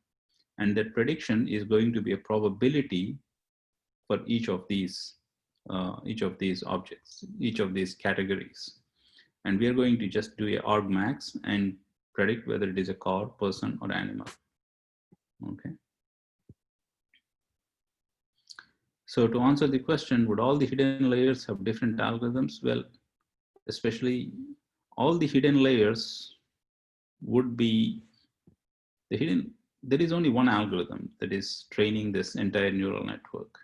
Speaker 1: And that prediction is going to be a probability for each of these objects, each of these categories. And we are going to just do a argmax and predict whether it is a car, person, or animal. Okay. So to answer the question, would all the hidden layers have different algorithms? Well, especially all the hidden layers would be the hidden, there is only one algorithm that is training this entire neural network,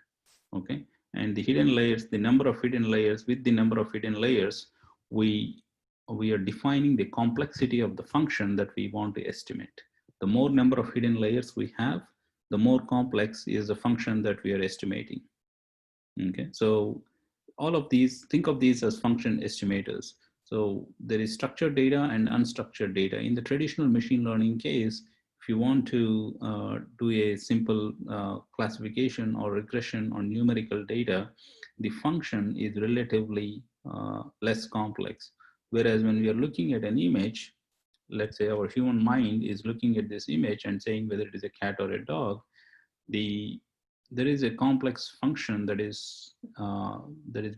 Speaker 1: okay? And the hidden layers, the number of hidden layers, with the number of hidden layers, we are defining the complexity of the function that we want to estimate. The more number of hidden layers we have, the more complex is the function that we are estimating, okay? So all of these, think of these as function estimators. So there is structured data and unstructured data. In the traditional machine learning case, if you want to do a simple classification or regression on numerical data, the function is relatively less complex. Whereas when we are looking at an image, let's say our human mind is looking at this image and saying whether it is a cat or a dog, the there is a complex function that is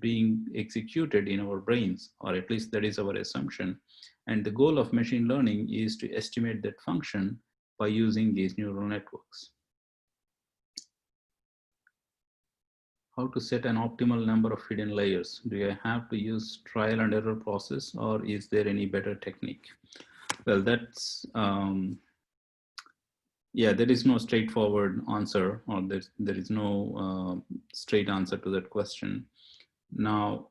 Speaker 1: being executed in our brains, or at least that is our assumption. And the goal of machine learning is to estimate that function by using these neural networks. How to set an optimal number of hidden layers? Do I have to use trial and error process, or is there any better technique? Well, that's yeah, there is no straightforward answer, or there is no straight answer to that question. Now,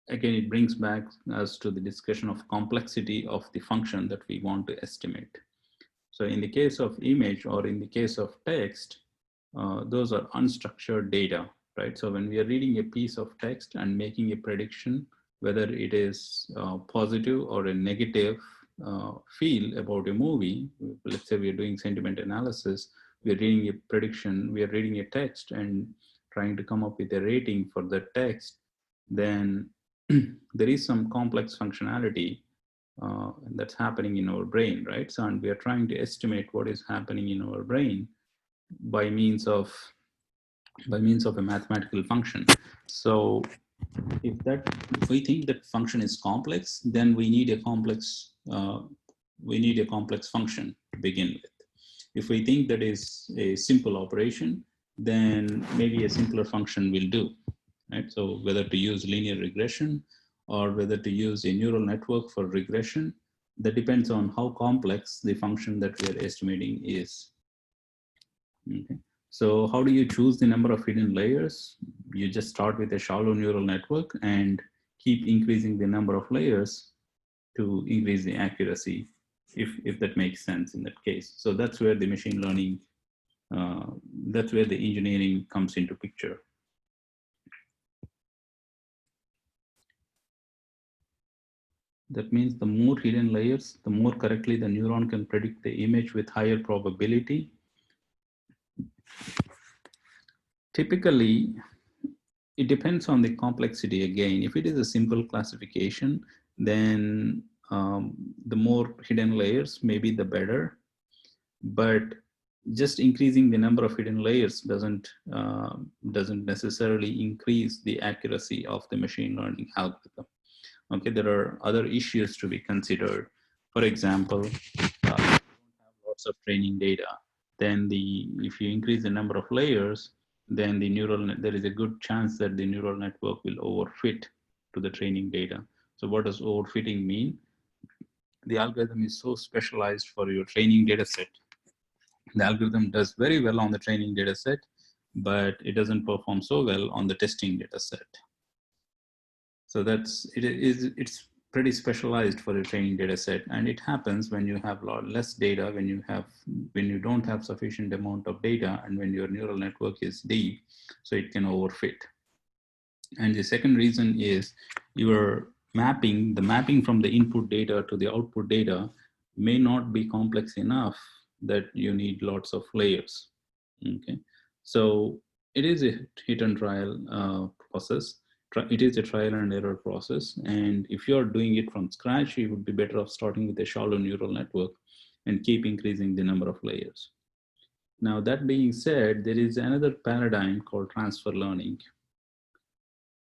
Speaker 1: again, it brings back us to the discussion of complexity of the function that we want to estimate. So in the case of image or in the case of text, those are unstructured data, right? So when we are reading a piece of text and making a prediction, whether it is positive or a negative feel about a movie, let's say we are doing sentiment analysis, we are reading a prediction, we are reading a text and trying to come up with a rating for the text, then there is some complex functionality that's happening in our brain, right? So, and we are trying to estimate what is happening in our brain by means of a mathematical function. So if we think that function is complex, then we need a complex function to begin with. If we think that is a simple operation, then maybe a simpler function will do, right? So whether to use linear regression or whether to use a neural network for regression, that depends on how complex the function that we are estimating is. Okay. So how do you choose the number of hidden layers? You just start with a shallow neural network and keep increasing the number of layers to increase the accuracy, if that makes sense in that case. So that's where the machine learning, that's where the engineering comes into picture. That means the more hidden layers, the more correctly the neuron can predict the image with higher probability. Typically, it depends on the complexity again. If it is a simple classification, then the more hidden layers, maybe the better. But just increasing the number of hidden layers doesn't necessarily increase the accuracy of the machine learning algorithm. Okay, there are other issues to be considered. For example, if you don't have lots of training data, then if you increase the number of layers, then there is a good chance that the neural network will overfit to the training data. So what does overfitting mean? The algorithm is so specialized for your training data set. The algorithm does very well on the training data set, but it doesn't perform so well on the testing data set. So it's pretty specialized for a training data set, and it happens when you have less data, when you don't have sufficient amount of data, and when your neural network is deep, so it can overfit. And the second reason is the mapping from the input data to the output data may not be complex enough that you need lots of layers. Okay, so it is a hit and trial process. It is a trial and error process, and if you're doing it from scratch, you would be better off starting with a shallow neural network and keep increasing the number of layers. Now, that being said, there is another paradigm called transfer learning.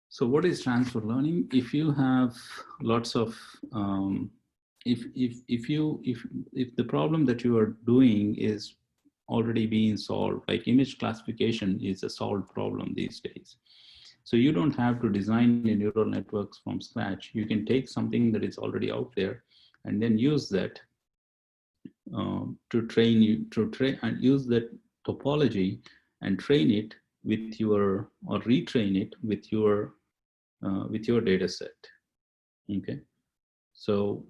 Speaker 1: So what is transfer learning? If you have lots of if the problem that you are doing is already being solved. Like image classification is a solved problem these days. So you don't have to design your neural networks from scratch. You can take something that is already out there and then use that to train you, to train and use that topology and train it with your, or retrain it with your data set. Okay. So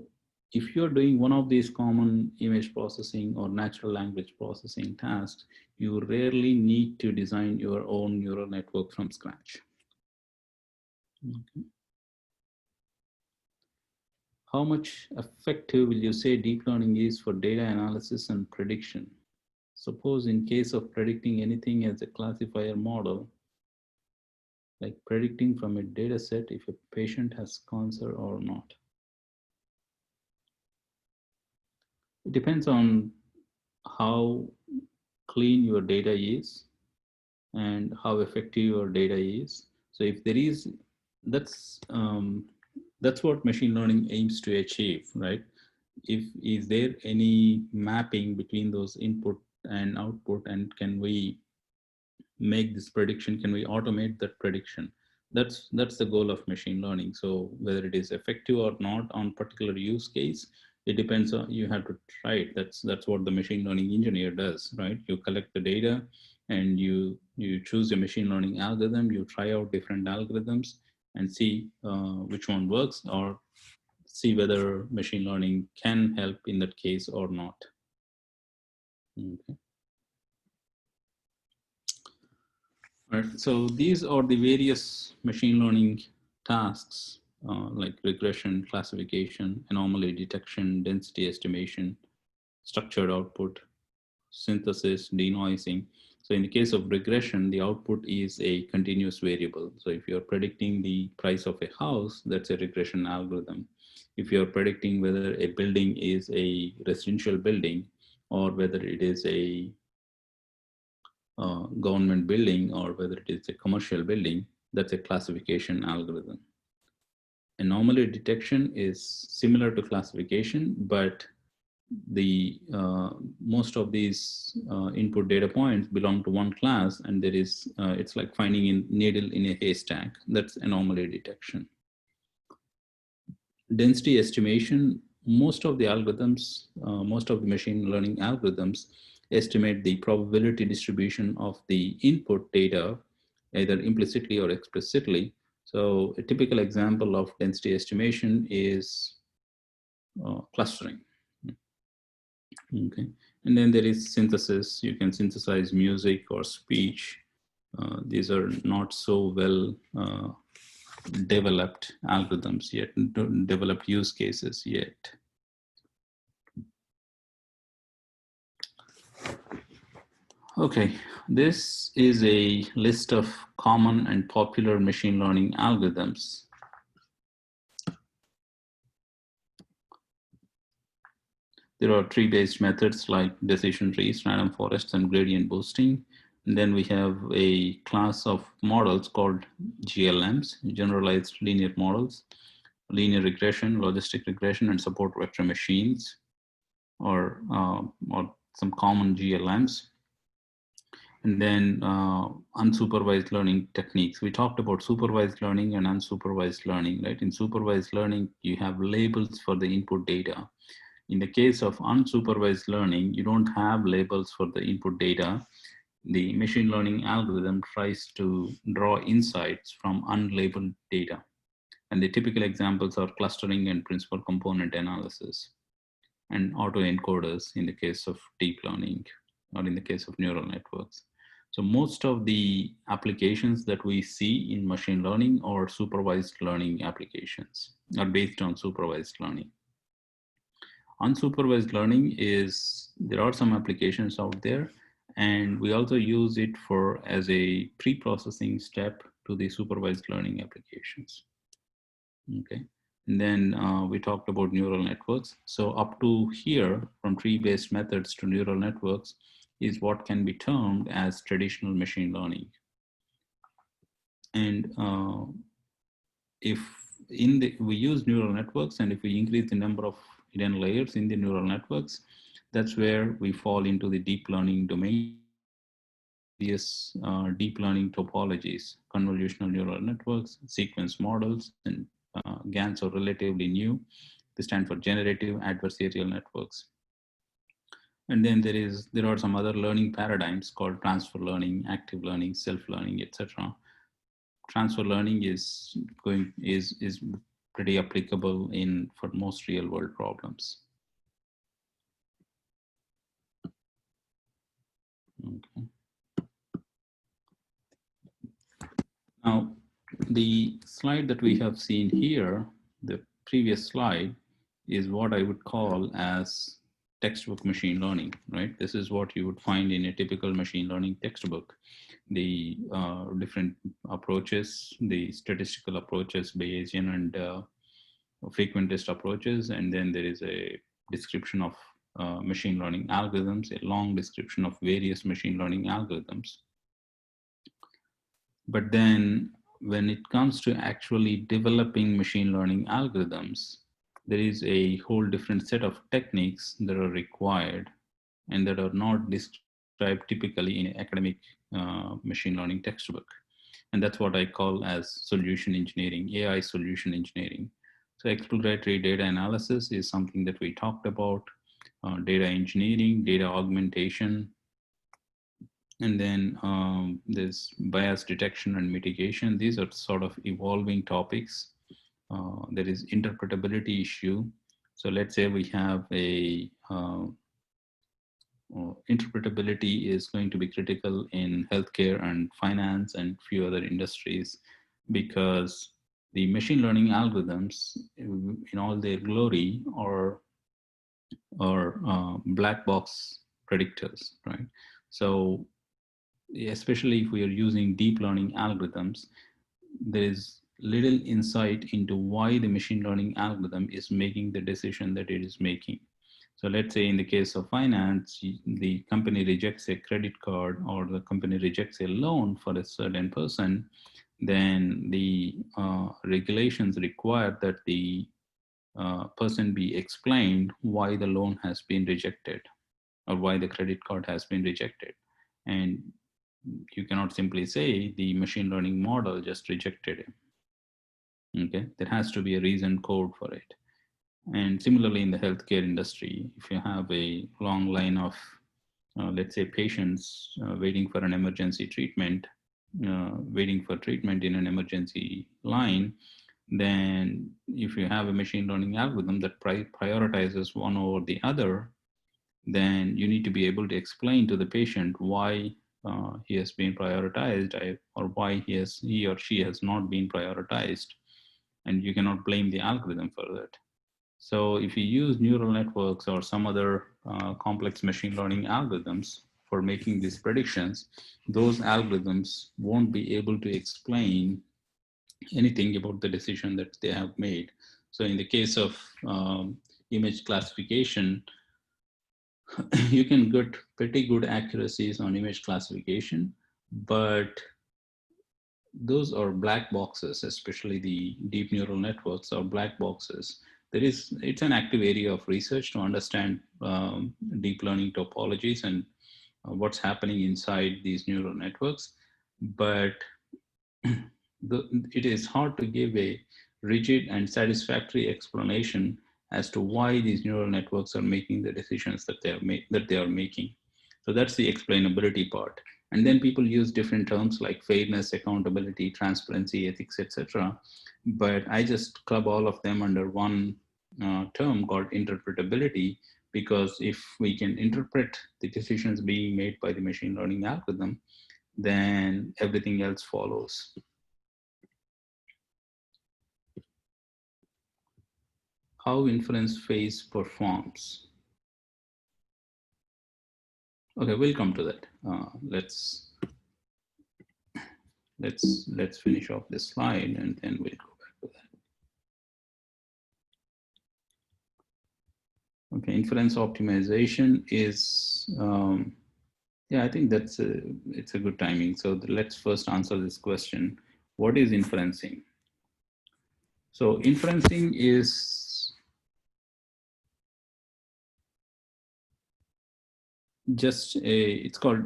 Speaker 1: if you're doing one of these common image processing or natural language processing tasks, you rarely need to design your own neural network from scratch. Okay. How much effective will you say deep learning is for data analysis and prediction? Suppose in case of predicting anything as a classifier model, like predicting from a data set if a patient has cancer or not. It depends on how clean your data is and how effective your data is. So if there is, that's what machine learning aims to achieve, right? If is there any mapping between those input and output, and can we make this prediction, can we automate that prediction? That's the goal of machine learning. So whether it is effective or not on particular use case, it depends on, you have to try it. That's what the machine learning engineer does, right? You collect the data and you choose a machine learning algorithm, you try out different algorithms and see which one works, or see whether machine learning can help in that case or not. Okay. Right. So these are the various machine learning tasks like regression, classification, anomaly detection, density estimation, structured output, synthesis, denoising. So in the case of regression, the output is a continuous variable. So if you're predicting the price of a house, that's a regression algorithm. If you're predicting whether a building is a residential building or whether it is a government building or whether it is a commercial building, that's a classification algorithm. Anomaly detection is similar to classification, but the most of these input data points belong to one class, and there is it's like finding a needle in a haystack. That's anomaly detection. Density estimation, most of the algorithms, most of the machine learning algorithms estimate the probability distribution of the input data, either implicitly or explicitly. So a typical example of density estimation is clustering. Okay. And then there is synthesis. You can synthesize music or speech. These are not so well developed algorithms yet, developed use cases yet. Okay, this is a list of common and popular machine learning algorithms. There are tree-based methods like decision trees, random forests, and gradient boosting. And then we have a class of models called GLMs, generalized linear models, linear regression, logistic regression, and support vector machines, or some common GLMs. And then unsupervised learning techniques. We talked about supervised learning and unsupervised learning, right? In supervised learning, you have labels for the input data. In the case of unsupervised learning, you don't have labels for the input data. The machine learning algorithm tries to draw insights from unlabeled data. And the typical examples are clustering and principal component analysis, and autoencoders in the case of deep learning, or in the case of neural networks. So most of the applications that we see in machine learning or supervised learning applications are based on supervised learning. Unsupervised learning is, there are some applications out there, and we also use it for as a pre-processing step to the supervised learning applications. Okay. And then we talked about neural networks. So up to here, from tree-based methods to neural networks, is what can be termed as traditional machine learning. And if we use neural networks, and if we increase the number of hidden layers in the neural networks, That's where we fall into the deep learning domain. Various deep learning topologies, convolutional neural networks, sequence models, and GANs are relatively new. They stand for generative adversarial networks. And then there are some other learning paradigms called transfer learning, active learning, self-learning, etc. Transfer learning is pretty applicable for most real world problems. Okay. Now, the slide that we have seen here, the previous slide, is what I would call as textbook machine learning, right? This is what you would find in a typical machine learning textbook. The different approaches, the statistical approaches, Bayesian and frequentist approaches, and then there is a description of machine learning algorithms, a long description of various machine learning algorithms. But then when it comes to actually developing machine learning algorithms, there is a whole different set of techniques that are required and that are not described typically in an academic machine learning textbook. And that's what I call as solution engineering, AI solution engineering. So exploratory data analysis is something that we talked about, data engineering, data augmentation, and then there's bias detection and mitigation. These are sort of evolving topics. There is interpretability issue. So let's say we have a interpretability is going to be critical in healthcare and finance and few other industries, because the machine learning algorithms in all their glory are black box predictors, right? So especially if we are using deep learning algorithms, there is little insight into why the machine learning algorithm is making the decision that it is making. So let's say in the case of finance, the company rejects a credit card or the company rejects a loan for a certain person, then the regulations require that the person be explained why the loan has been rejected or why the credit card has been rejected. And you cannot simply say the machine learning model just rejected it. Okay, there has to be a reason code for it. And similarly in the healthcare industry, if you have a long line of, let's say, patients waiting for an emergency treatment, waiting for treatment in an emergency line, then if you have a machine learning algorithm that prioritizes one over the other, then you need to be able to explain to the patient why he has been prioritized or why he or she has not been prioritized. And you cannot blame the algorithm for that. So if you use neural networks or some other complex machine learning algorithms for making these predictions, those algorithms won't be able to explain anything about the decision that they have made. So in the case of image classification, you can get pretty good accuracies on image classification, but those are black boxes, especially the deep neural networks are black boxes. It's an active area of research to understand deep learning topologies and what's happening inside these neural networks. But it is hard to give a rigid and satisfactory explanation as to why these neural networks are making the decisions that they are making. So that's the explainability part. And then people use different terms like fairness, accountability, transparency, ethics, etc. But I just club all of them under one term called interpretability, because if we can interpret the decisions being made by the machine learning algorithm, then everything else follows. How inference phase performs. Okay, we'll come to that. Let's finish off this slide and then we'll go back to that. Okay, inference optimization is, yeah, I think it's a good timing. So let's first answer this question. What is inferencing? So inferencing is just it's called,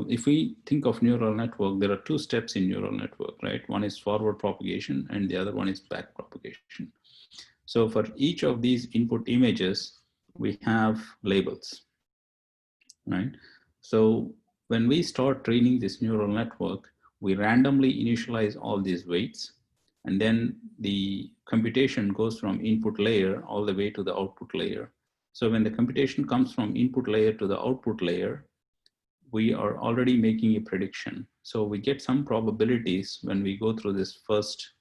Speaker 1: if we think of neural network, there are two steps in neural network, right? One is forward propagation and the other one is back propagation. So for each of these input images, we have labels, right? So when we start training this neural network, we randomly initialize all these weights, and then the computation goes from input layer all the way to the output layer. So when the computation comes from input layer to the output layer, we are already making a prediction. So we get some probabilities when we go through this first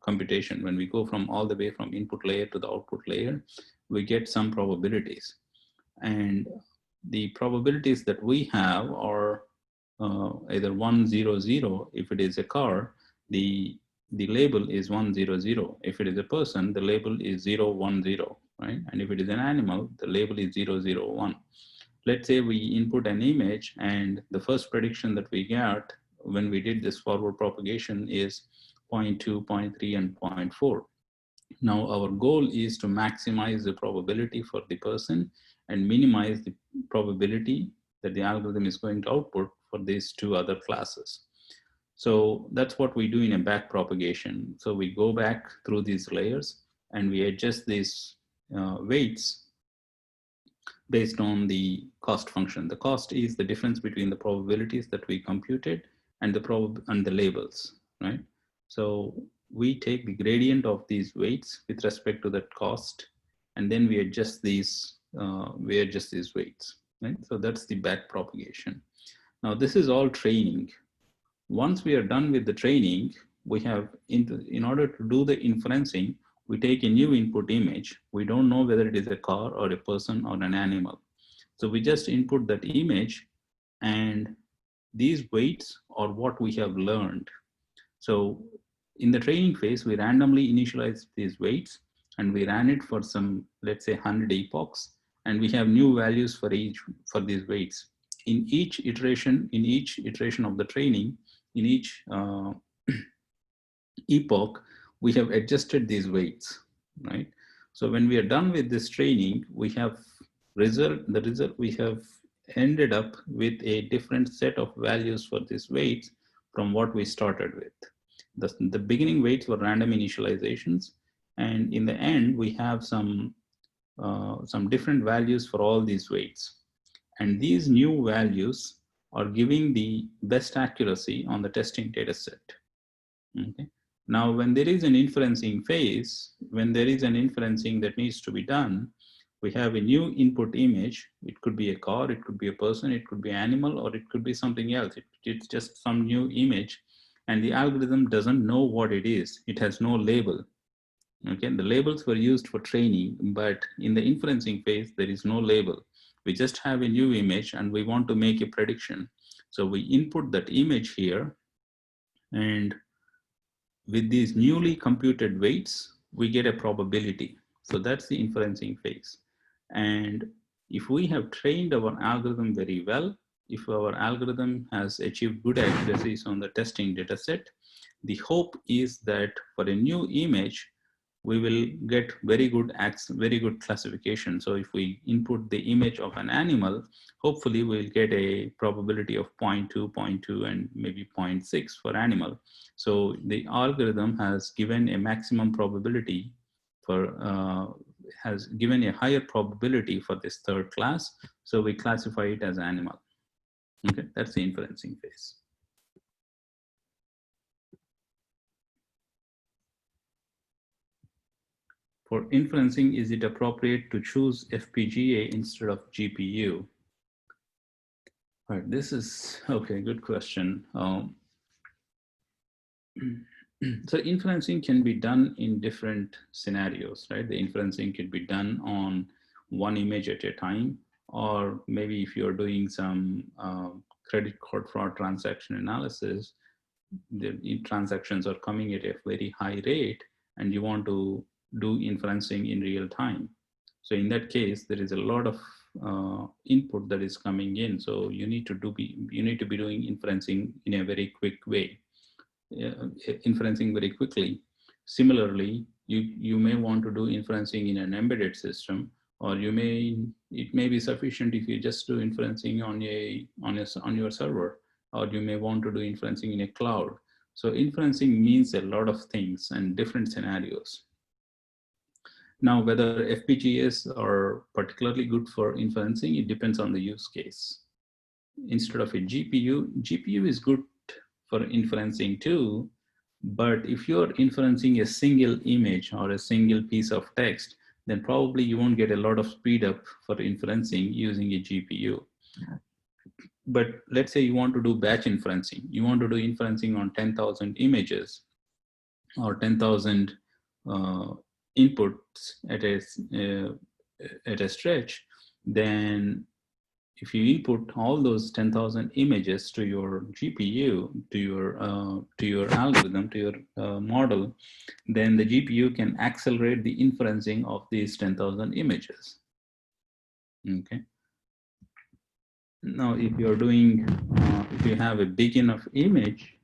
Speaker 1: computation. When we go from all the way from input layer to the output layer, we get some probabilities. And the probabilities that we have are either 1, 0, 0. If it is a car, the label is 1, 0, 0. If it is a person, the label is 0, 1, 0, right? And if it is an animal, the label is 0, 0, 1. Let's say we input an image, and the first prediction that we got when we did this forward propagation is 0.2, 0.3, and 0.4. Now our goal is to maximize the probability for the person and minimize the probability that the algorithm is going to output for these two other classes. So that's what we do in a back propagation. So we go back through these layers and we adjust these weights based on the cost function. The cost is the difference between the probabilities that we computed and the labels, right? So we take the gradient of these weights with respect to that cost, and then we adjust these weights, right? So that's the back propagation. Now this is all training. Once we are done with the training, we have, in order to do the inferencing, we take a new input image. We don't know whether it is a car or a person or an animal. So we just input that image, and these weights are what we have learned. So in the training phase, we randomly initialize these weights and we ran it for some, let's say 100 epochs, and we have new values for these weights. In each iteration of the training, in each epoch, we have adjusted these weights, right? So when we are done with this training, we have the result, we have ended up with a different set of values for these weights from what we started with. The beginning weights were random initializations, and in the end, we have some different values for all these weights. And these new values are giving the best accuracy on the testing data set. Okay. Now, when there is an inferencing phase, when there is an inferencing that needs to be done, we have a new input image. It could be a car, it could be a person, it could be an animal, or it could be something else. It's just some new image, and the algorithm doesn't know what it is. It has no label. Okay, the labels were used for training, but in the inferencing phase, there is no label. We just have a new image and we want to make a prediction. So we input that image here, and with these newly computed weights, we get a probability. So that's the inferencing phase. And if we have trained our algorithm very well, if our algorithm has achieved good accuracies on the testing data set, the hope is that for a new image, we will get very good classification. So if we input the image of an animal, hopefully we'll get a probability of 0.2, 0.2, and maybe 0.6 for animal. So the algorithm has given a maximum probability for, has given a higher probability for this third class. So we classify it as animal. Okay, that's the inferencing phase. For inferencing, is it appropriate to choose FPGA instead of GPU? All right, this is, okay, good question. So inferencing can be done in different scenarios, right? The inferencing can be done on one image at a time, or maybe if you're doing some credit card fraud transaction analysis, the transactions are coming at a very high rate and you want to do inferencing in real time. So in that case, there is a lot of input that is coming in. So you need to be doing inferencing in a very quick way, inferencing very quickly. Similarly, you may want to do inferencing in an embedded system or it may be sufficient if you just do inferencing on your server, or you may want to do inferencing in a cloud. So inferencing means a lot of things and different scenarios. Now, whether FPGAs are particularly good for inferencing, it depends on the use case. Instead of a GPU is good for inferencing too, but if you're inferencing a single image or a single piece of text, then probably you won't get a lot of speed up for inferencing using a GPU. But let's say you want to do batch inferencing. You want to do inferencing on 10,000 images or 10,000 inputs at a stretch. Then if you input all those 10,000 images to your GPU, to your algorithm, to your model, then the GPU can accelerate the inferencing of these 10,000 images. Okay. Now, if you're doing, if you have a big enough image,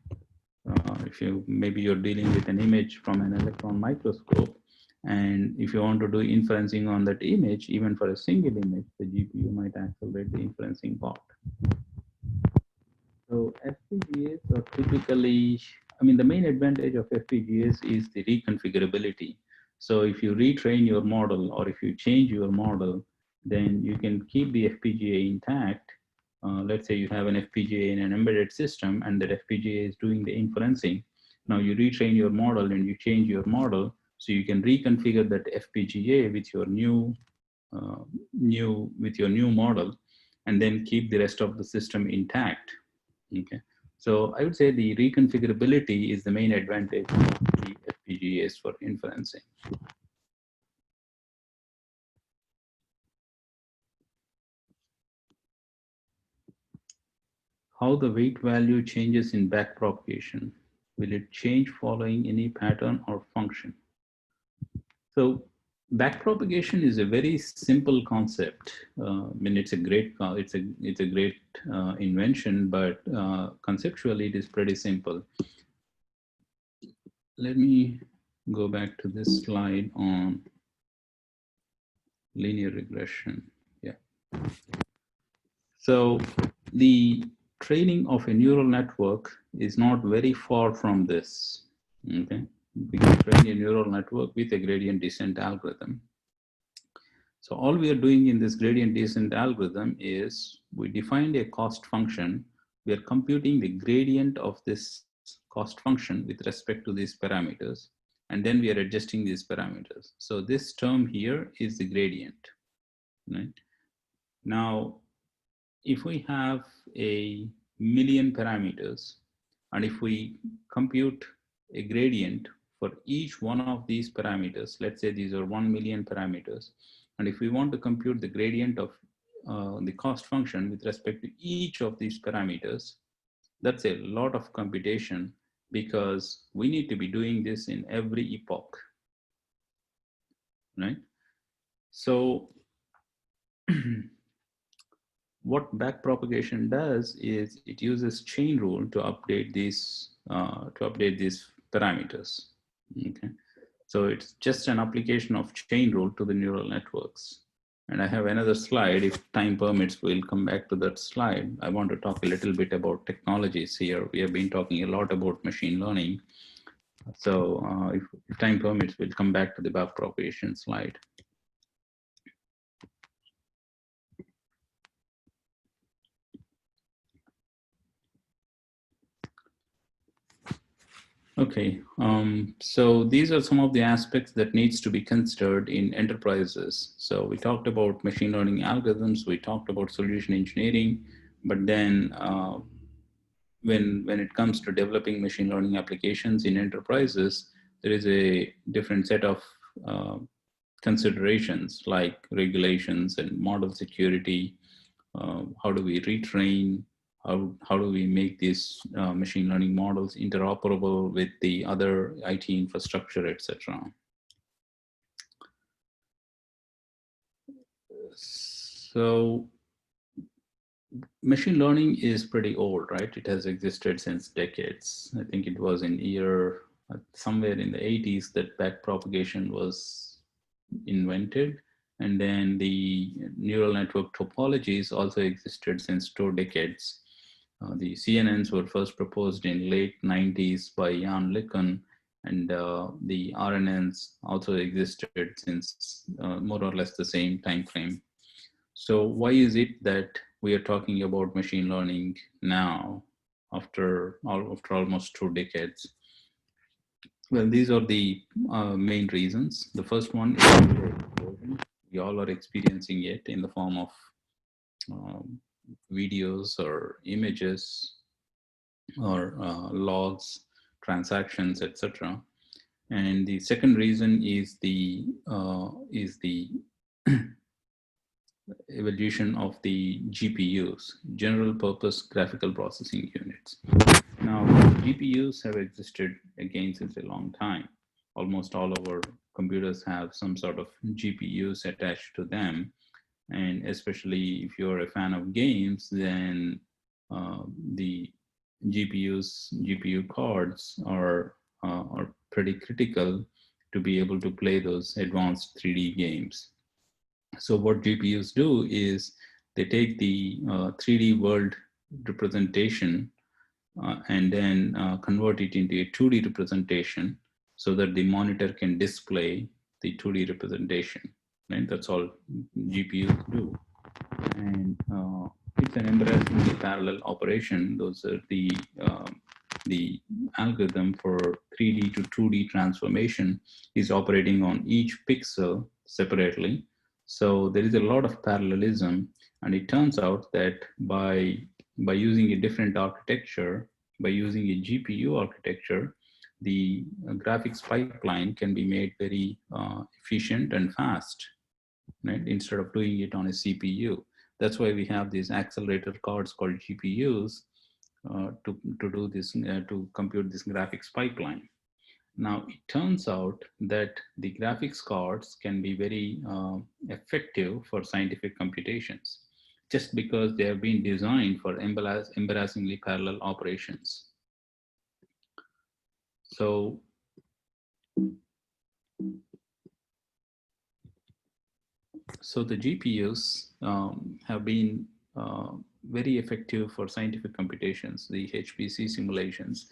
Speaker 1: maybe you're dealing with an image from an electron microscope, and if you want to do inferencing on that image, even for a single image, the GPU might accelerate the inferencing part. So FPGAs are typically, the main advantage of FPGAs is the reconfigurability. So if you retrain your model or if you change your model, then you can keep the FPGA intact. Let's say you have an FPGA in an embedded system and that FPGA is doing the inferencing. Now you retrain your model and you change your model, so you can reconfigure that FPGA with your new model, and then keep the rest of the system intact. Okay, so I would say the reconfigurability is the main advantage of the FPGAs for inferencing. How the weight value changes in backpropagation. Will it change following any pattern or function? So backpropagation is a very simple concept. It's a great invention, but conceptually it is pretty simple. Let me go back to this slide on linear regression. Yeah. So the training of a neural network is not very far from this. Okay, we can train a neural network with a gradient descent algorithm. So all we are doing in this gradient descent algorithm is we defined a cost function. We are computing the gradient of this cost function with respect to these parameters, and then we are adjusting these parameters. So this term here is the gradient, right? Now, if we have a million parameters, and if we compute a gradient for each one of these parameters, let's say these are 1 million parameters, and if we want to compute the gradient of the cost function with respect to each of these parameters, that's a lot of computation, because we need to be doing this in every epoch, right? So what backpropagation does is it uses chain rule to update these parameters. Okay, so it's just an application of chain rule to the neural networks. And I have another slide. If time permits, we'll come back to that slide. I want to talk a little bit about technologies here. We have been talking a lot about machine learning. So if time permits, we'll come back to the backpropagation slide. Okay, so these are some of the aspects that needs to be considered in enterprises. So we talked about machine learning algorithms, we talked about solution engineering, but then when it comes to developing machine learning applications in enterprises, there is a different set of considerations like regulations and model security. How do we retrain? How do we make these machine learning models interoperable with the other IT infrastructure, etc. So machine learning is pretty old, right? It has existed since decades. I think it was in somewhere in the 80s that backpropagation was invented. And then the neural network topologies also existed since 2 decades. The CNNs were first proposed in late 90s by Jan LeCun, and the RNNs also existed since more or less the same time frame. So why is it that we are talking about machine learning now after almost 2 decades? Well, these are the main reasons. The first one is the explosion. We all are experiencing it in the form of videos or images or logs, transactions, etc. And the second reason is the evolution of the GPUs, general purpose graphical processing units. Now, GPUs have existed again since a long time. Almost all of our computers have some sort of GPUs attached to them. And especially if you're a fan of games, then the GPU cards are pretty critical to be able to play those advanced 3D games. So what GPUs do is they take the 3D world representation and then convert it into a 2D representation so that the monitor can display the 2D representation. Right? That's all GPUs do. And it's an embarrassingly parallel operation. Those are the algorithm for 3D to 2D transformation is operating on each pixel separately. So there is a lot of parallelism, and it turns out that by using a different architecture, by using a GPU architecture, the graphics pipeline can be made very efficient and fast, right? Instead of doing it on a CPU. That's why we have these accelerator cards called GPUs to do this, to compute this graphics pipeline. Now, it turns out that the graphics cards can be very effective for scientific computations, just because they have been designed for embarrassingly parallel operations. So, the GPUs have been very effective for scientific computations, the HPC simulations.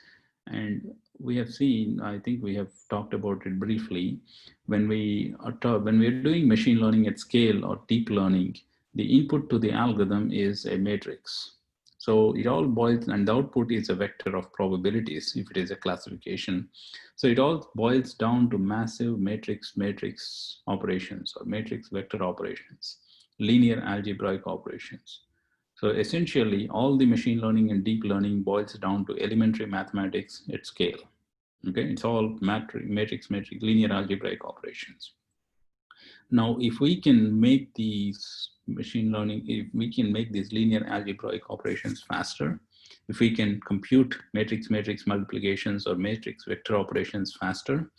Speaker 1: And we have seen, I think we have talked about it briefly, when we are doing machine learning at scale or deep learning, the input to the algorithm is a matrix. So it all boils, and the output is a vector of probabilities if it is a classification. So it all boils down to massive matrix operations or matrix vector operations, linear algebraic operations. So essentially, all the machine learning and deep learning boils down to elementary mathematics at scale. Okay, it's all matrix, linear algebraic operations. Now, if we can make these machine learning, if we can make these linear algebraic operations faster, if we can compute matrix multiplications or matrix vector operations faster,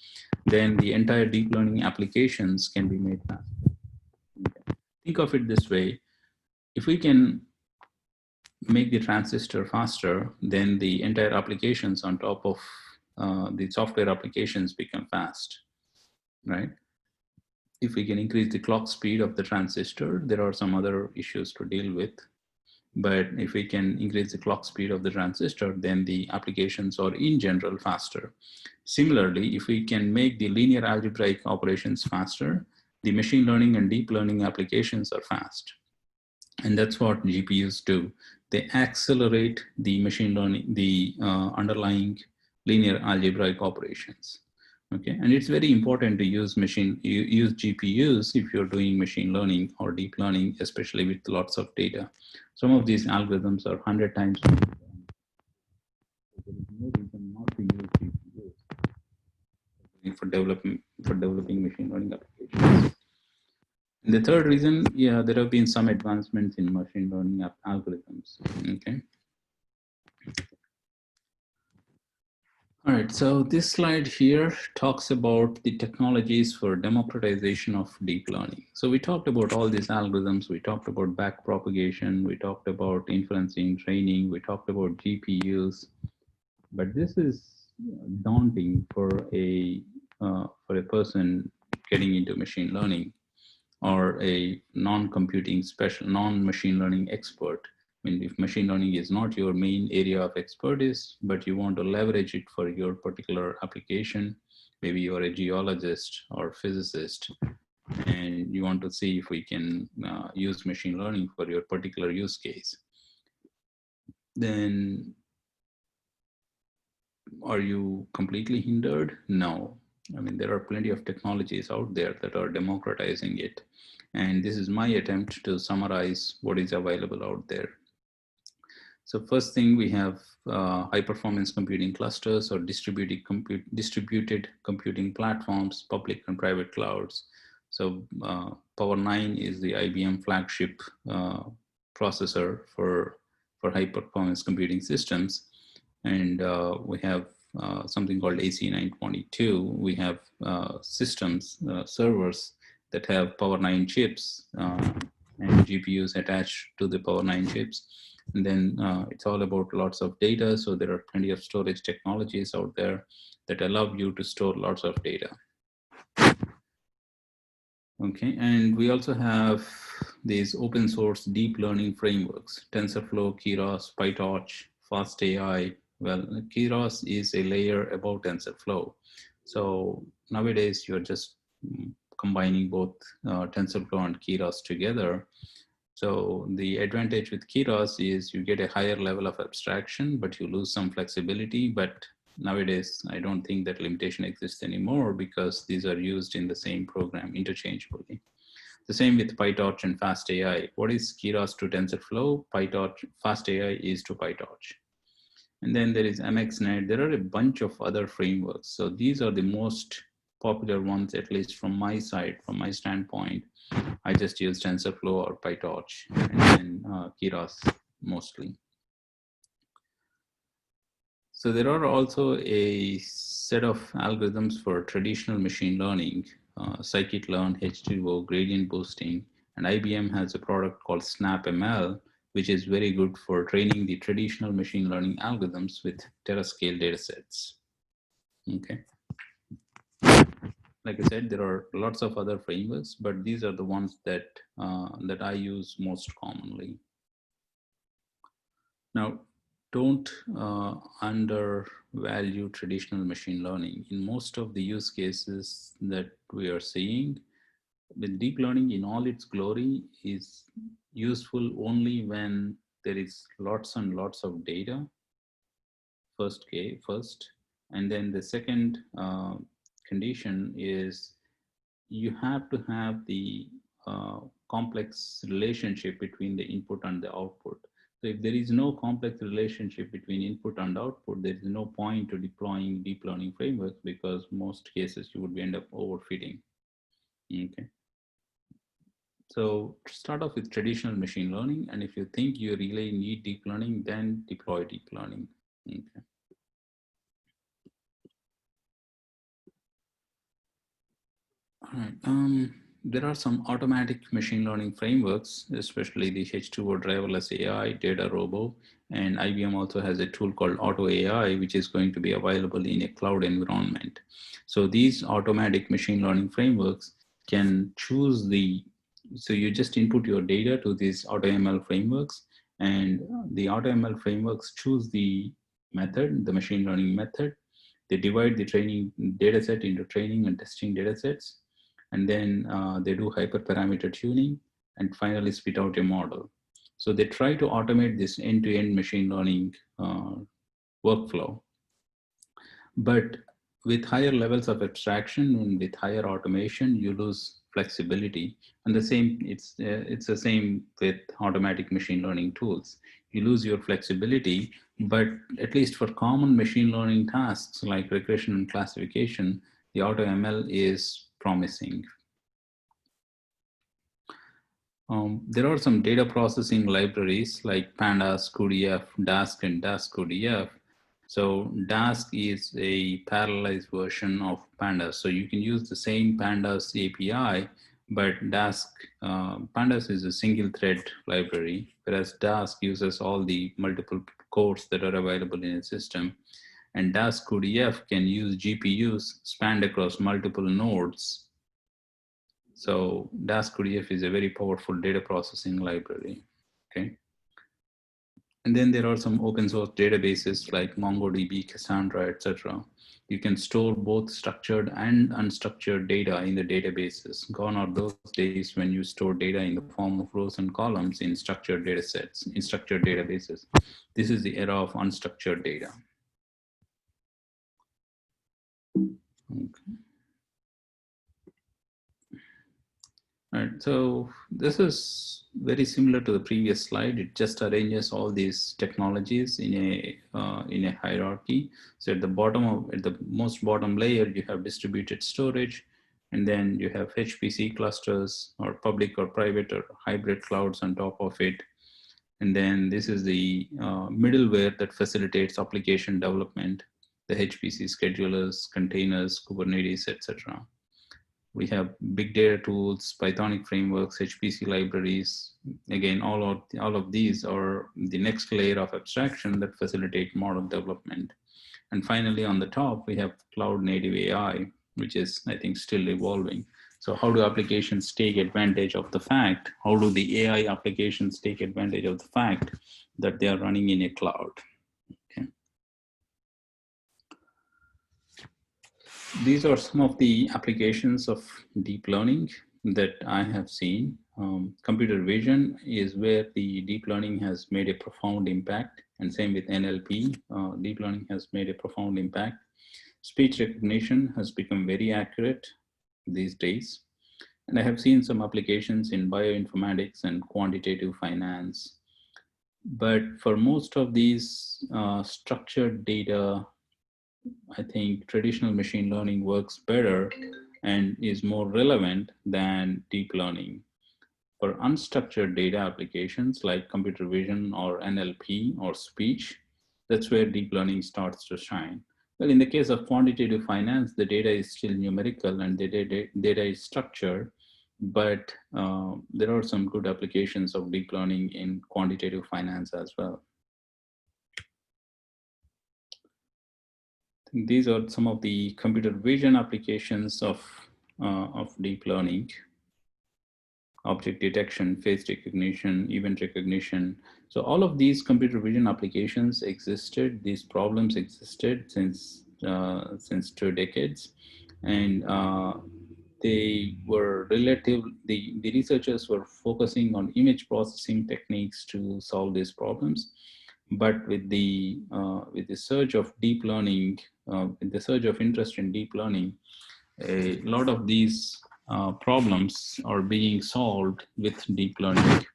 Speaker 1: then the entire deep learning applications can be made faster. Okay. Think of it this way: if we can make the transistor faster, then the entire applications on top of the software applications become fast, right? If we can increase the clock speed of the transistor, there are some other issues to deal with. But if we can increase the clock speed of the transistor, then the applications are in general faster. Similarly, if we can make the linear algebraic operations faster, the machine learning and deep learning applications are fast. And that's what GPUs do. They accelerate the machine learning, the underlying linear algebraic operations. Okay, and it's very important to use GPUs if you're doing machine learning or deep learning, especially with lots of data. Some of these algorithms are 100 times. So there is no reason not to use GPUs for developing machine learning applications. And the third reason, yeah, there have been some advancements in machine learning algorithms. Okay. All right, so this slide here talks about the technologies for democratization of deep learning. So we talked about all these algorithms, we talked about backpropagation, we talked about inferencing, training, we talked about GPUs, but this is daunting for a person getting into machine learning or a non-computing special, non-machine learning expert. I mean, if machine learning is not your main area of expertise, but you want to leverage it for your particular application, maybe you're a geologist or physicist, and you want to see if we can use machine learning for your particular use case, then are you completely hindered? No. I mean, there are plenty of technologies out there that are democratizing it. And this is my attempt to summarize what is available out there. So first thing, we have high performance computing clusters or distributed computing platforms, public and private clouds. So POWER9 is the IBM flagship processor for high performance computing systems. And we have something called AC922. We have systems, servers that have POWER9 chips and GPUs attached to the POWER9 chips. And then it's all about lots of data. So there are plenty of storage technologies out there that allow you to store lots of data. Okay, and we also have these open source deep learning frameworks, TensorFlow, Keras, PyTorch, FastAI. Well, Keras is a layer above TensorFlow. So nowadays you're just combining both TensorFlow and Keras together. So the advantage with Keras is you get a higher level of abstraction, but you lose some flexibility. But nowadays, I don't think that limitation exists anymore because these are used in the same program interchangeably. The same with PyTorch and FastAI. What is Keras to TensorFlow? PyTorch, FastAI is to PyTorch. And then there is MXNet. There are a bunch of other frameworks. So these are the most popular ones, at least from my side, from my standpoint. I just use TensorFlow or PyTorch and then Keras mostly. So there are also a set of algorithms for traditional machine learning, scikit-learn, H2O, gradient boosting, and IBM has a product called SnapML, which is very good for training the traditional machine learning algorithms with terascale datasets. Okay. Like I said, there are lots of other frameworks, but these are the ones that that I use most commonly. Now, don't undervalue traditional machine learning. In most of the use cases that we are seeing, the deep learning in all its glory is useful only when there is lots and lots of data. First, and then the second condition is you have to have the complex relationship between the input and the output. So if there is no complex relationship between input and output, there is no point to deploying deep learning frameworks because most cases you would end up overfitting. Okay. So start off with traditional machine learning, and if you think you really need deep learning, then deploy deep learning. Okay. All right. There are some automatic machine learning frameworks, especially the H2O driverless AI, Data Robo, and IBM also has a tool called Auto AI, which is going to be available in a cloud environment. So these automatic machine learning frameworks can choose so you just input your data to these AutoML frameworks, and the AutoML frameworks choose the method, the machine learning method. They divide the training data set into training and testing data sets. And then they do hyperparameter tuning and finally spit out a model. So they try to automate this end-to-end machine learning workflow. But with higher levels of abstraction and with higher automation, you lose flexibility. And it's the same with automatic machine learning tools. You lose your flexibility, but at least for common machine learning tasks like regression and classification, the AutoML is promising. There are some data processing libraries like Pandas, CodeF, Dask, and Dask CodeF. So Dask is a parallelized version of Pandas. So you can use the same Pandas API, but Pandas is a single thread library, whereas Dask uses all the multiple cores that are available in a system. And Dask CodeF can use GPUs spanned across multiple nodes. So DASQDF is a very powerful data processing library. Okay. And then there are some open source databases like MongoDB, Cassandra, etc. You can store both structured and unstructured data in the databases. Gone are those days when you store data in the form of rows and columns in structured data sets, in structured databases. This is the era of unstructured data. Okay. All right, so this is very similar to the previous slide. It just arranges all these technologies in a hierarchy. So at the bottom at the most bottom layer, you have distributed storage, and then you have HPC clusters or public or private or hybrid clouds on top of it. And then this is the middleware that facilitates application development, the HPC schedulers, containers, Kubernetes, etc. We have big data tools, Pythonic frameworks, HPC libraries. Again, all of these are the next layer of abstraction that facilitate model development. And finally, on the top, we have cloud native AI, which is, I think, still evolving. So how do applications take advantage of the fact? How do the AI applications take advantage of the fact that they are running in a cloud? Okay. These are some of the applications of deep learning that I have seen. Computer vision is where the deep learning has made a profound impact, and same with NLP. Deep learning has made a profound impact. Speech recognition has become very accurate these days. And I have seen some applications in bioinformatics and quantitative finance. But for most of these structured data, I think traditional machine learning works better and is more relevant than deep learning. For unstructured data applications like computer vision or NLP or speech, that's where deep learning starts to shine. Well, in the case of quantitative finance, the data is still numerical and the data is structured, but there are some good applications of deep learning in quantitative finance as well. These are some of the computer vision applications of deep learning: object detection, face recognition, event recognition. So all of these computer vision applications existed. These problems existed since 2 decades, and they were relative. The researchers were focusing on image processing techniques to solve these problems. But with the surge of deep learning, with the surge of interest in deep learning, a lot of these problems are being solved with deep learning.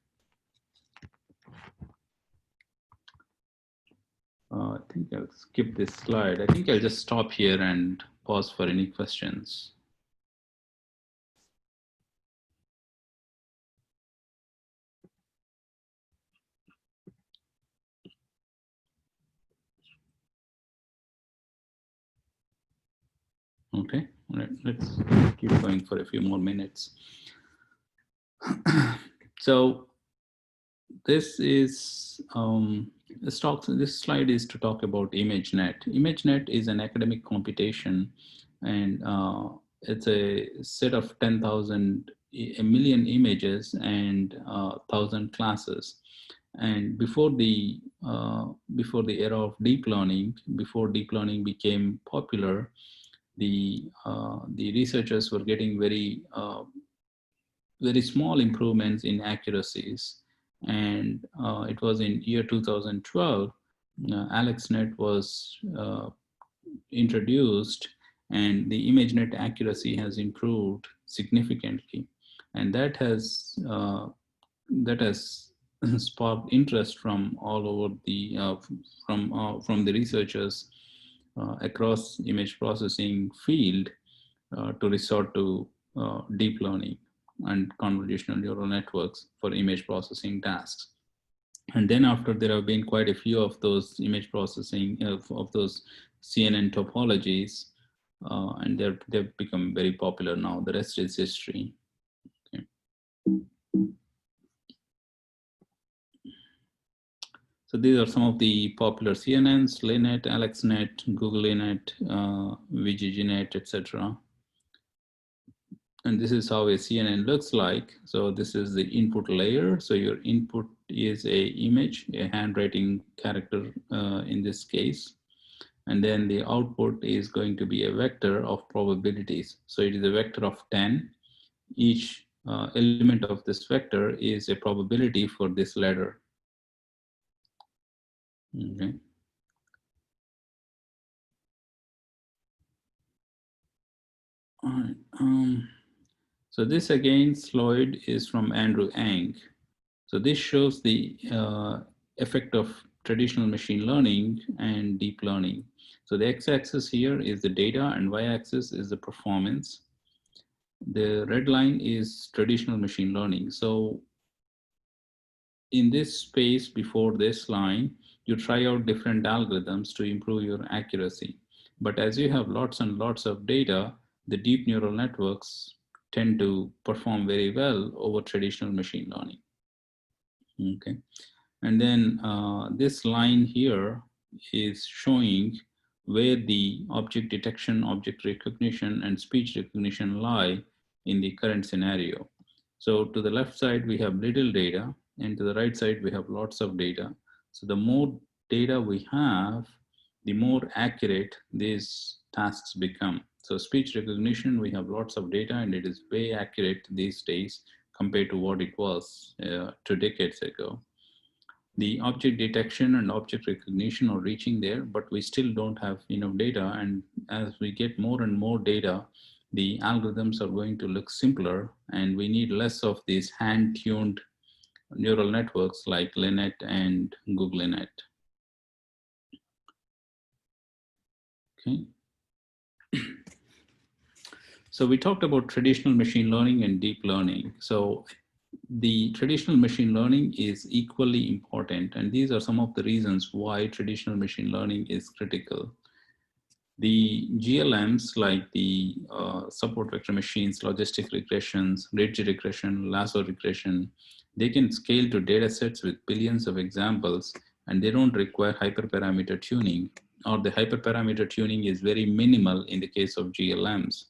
Speaker 1: I think I'll skip this slide. I think I'll just stop here and pause for any questions. Okay, all right, let's keep going for a few more minutes. So this is this slide is to talk about ImageNet. ImageNet is an academic computation, and it's a set of 10,000, a million images and 1,000 classes. And before the era of deep learning, before deep learning became popular, the researchers were getting very small improvements in accuracies. And it was in year 2012, AlexNet was introduced, and the ImageNet accuracy has improved significantly. And that has sparked interest from all over the from the researchers across image processing field to resort to deep learning and convolutional neural networks for image processing tasks. And then after, there have been quite a few of those image processing of those CNN topologies, and they've become very popular now. The rest is history. Okay. So these are some of the popular CNNs: LINET, AlexNet, Google Inet, VGGNet, etc. And this is how a CNN looks like. So this is the input layer. So your input is a image, a handwriting character in this case. And then the output is going to be a vector of probabilities. So it is a vector of 10. Each element of this vector is a probability for this ladder. Okay. All right. So this again, Sloyd is from Andrew Ng. So this shows the effect of traditional machine learning and deep learning. So the x-axis here is the data and y-axis is the performance. The red line is traditional machine learning. So in this space before this line, you try out different algorithms to improve your accuracy. But as you have lots and lots of data, the deep neural networks tend to perform very well over traditional machine learning. Okay. And then this line here is showing where the object detection, object recognition, and speech recognition lie in the current scenario. So to the left side, we have little data, and to the right side, we have lots of data. So the more data we have, the more accurate these tasks become. So speech recognition, we have lots of data, and it is way accurate these days compared to what it was 2 decades ago. The object detection and object recognition are reaching there, but we still don't have enough data. And as we get more and more data, the algorithms are going to look simpler, and we need less of these hand-tuned neural networks like Linet and GoogleNet. Okay. So we talked about traditional machine learning and deep learning. So the traditional machine learning is equally important, and these are some of the reasons why traditional machine learning is critical. The GLMs, like the support vector machines, logistic regressions, ridge regression, lasso regression, they can scale to data sets with billions of examples, and they don't require hyperparameter tuning, or the hyperparameter tuning is very minimal in the case of GLMs.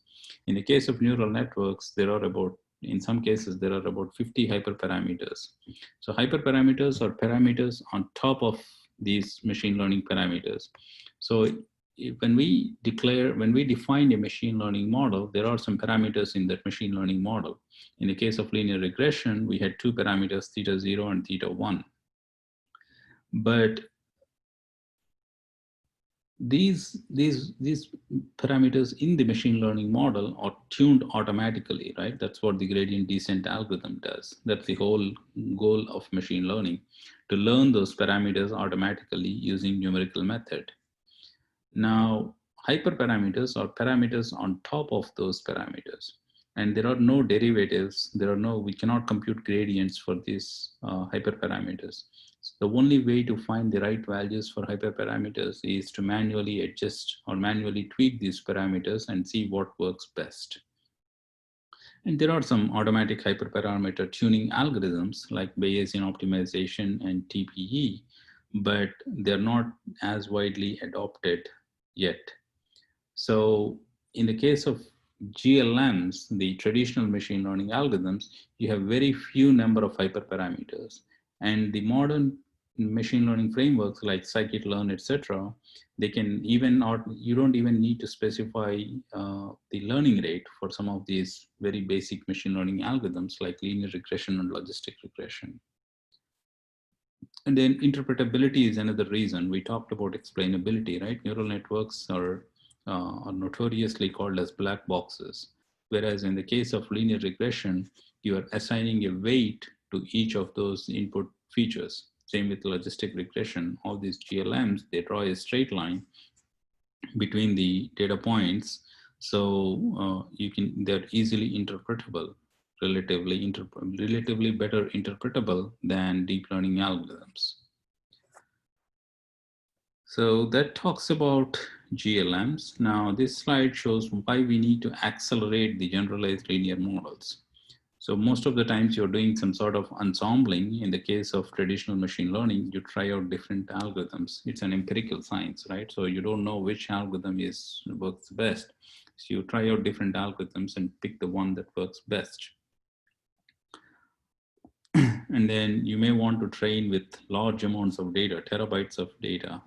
Speaker 1: In the case of neural networks, there are about, in some cases, there are about 50 hyperparameters. So hyperparameters are parameters on top of these machine learning parameters. So when we define a machine learning model, there are some parameters in that machine learning model. In the case of linear regression, we had two parameters, theta 0 and theta 1. But these parameters in the machine learning model are tuned automatically, right? That's what the gradient descent algorithm does. That's the whole goal of machine learning, to learn those parameters automatically using numerical method. Now, hyperparameters are parameters on top of those parameters. And there are no derivatives. We cannot compute gradients for these hyperparameters. So the only way to find the right values for hyperparameters is to manually adjust or manually tweak these parameters and see what works best. And there are some automatic hyperparameter tuning algorithms like Bayesian optimization and TPE, but they're not as widely adopted yet. So in the case of GLMs, the traditional machine learning algorithms, you have very few number of hyperparameters. And the modern machine learning frameworks like scikit-learn, etc., they can even not, you don't even need to specify the learning rate for some of these very basic machine learning algorithms like linear regression and logistic regression. And then interpretability is another reason. We talked about explainability, right? Neural networks are notoriously called as black boxes. Whereas in the case of linear regression, you are assigning a weight to each of those input features. Same with logistic regression. All these GLMs, they draw a straight line between the data points. So they're easily interpretable, relatively better interpretable than deep learning algorithms. So that talks about GLMs. Now this slide shows why we need to accelerate the generalized linear models. So most of the times you're doing some sort of ensembling. In the case of traditional machine learning, you try out different algorithms. It's an empirical science, right? So you don't know which algorithm works best. So you try out different algorithms and pick the one that works best. And then you may want to train with large amounts of data, terabytes of data,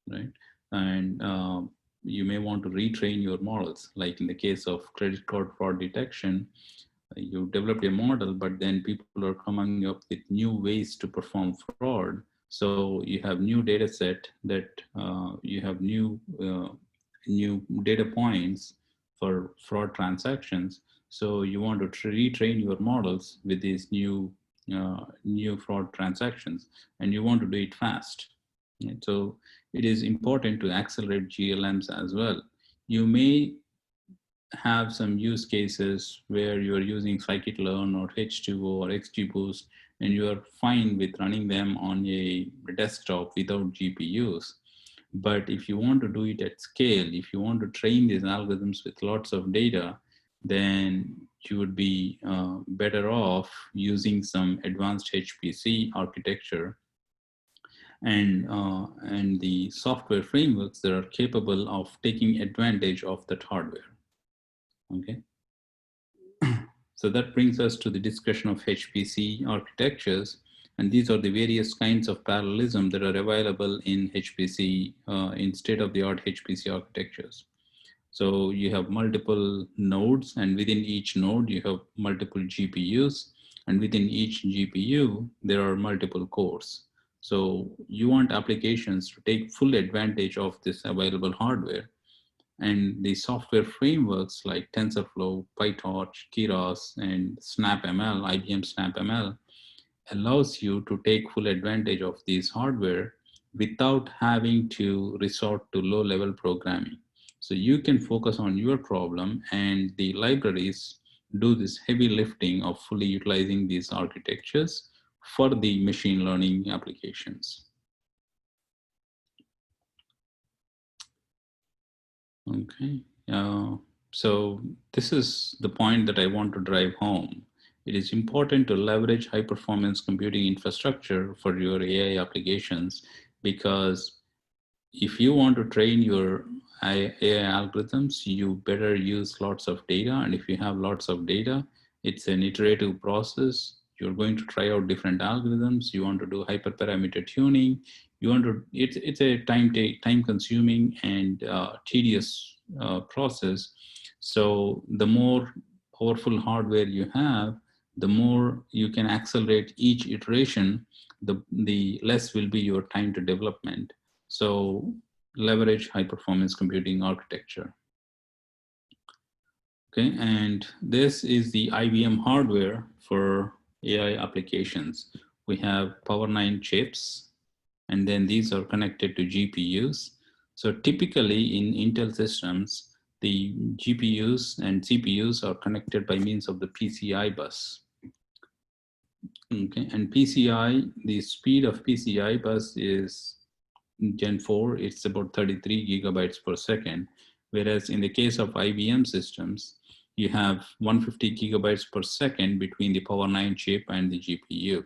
Speaker 1: right? And you may want to retrain your models. Like in the case of credit card fraud detection, you developed a model, but then people are coming up with new ways to perform fraud. So you have new data set that you have new data points for fraud transactions. So you want to retrain your models with these new fraud transactions, and you want to do it fast. Right? So it is important to accelerate GLMs as well. You may have some use cases where you are using scikit-learn or H2O or XGBoost, and you are fine with running them on a desktop without GPUs. But if you want to do it at scale, if you want to train these algorithms with lots of data, then you would be better off using some advanced HPC architecture and the software frameworks that are capable of taking advantage of that hardware. Okay. So that brings us to the discussion of HPC architectures. And these are the various kinds of parallelism that are available in HPC, in state-of-the-art HPC architectures. So you have multiple nodes, and within each node, you have multiple GPUs. And within each GPU, there are multiple cores. So you want applications to take full advantage of this available hardware. And the software frameworks like TensorFlow, PyTorch, Keras, and SnapML, IBM SnapML, allows you to take full advantage of these hardware without having to resort to low-level programming. So you can focus on your problem, and the libraries do this heavy lifting of fully utilizing these architectures for the machine learning applications. Okay, so this is the point that I want to drive home. It is important to leverage high performance computing infrastructure for your AI applications, because if you want to train your AI algorithms, you better use lots of data. And if you have lots of data, it's an iterative process. You're going to try out different algorithms. You want to do hyperparameter tuning. You want to, it's a time consuming and tedious process. So the more powerful hardware you have, the more you can accelerate each iteration, the less will be your time to development. So leverage high performance computing architecture. Okay, and this is the IBM hardware for AI applications. We have POWER9 chips, and then these are connected to GPUs. So typically in Intel systems, the GPUs and CPUs are connected by means of the PCI bus. Okay, and PCI, the speed of PCI bus is Gen 4, it's about 33 gigabytes per second. Whereas in the case of IBM systems, you have 150 gigabytes per second between the POWER9 chip and the GPU.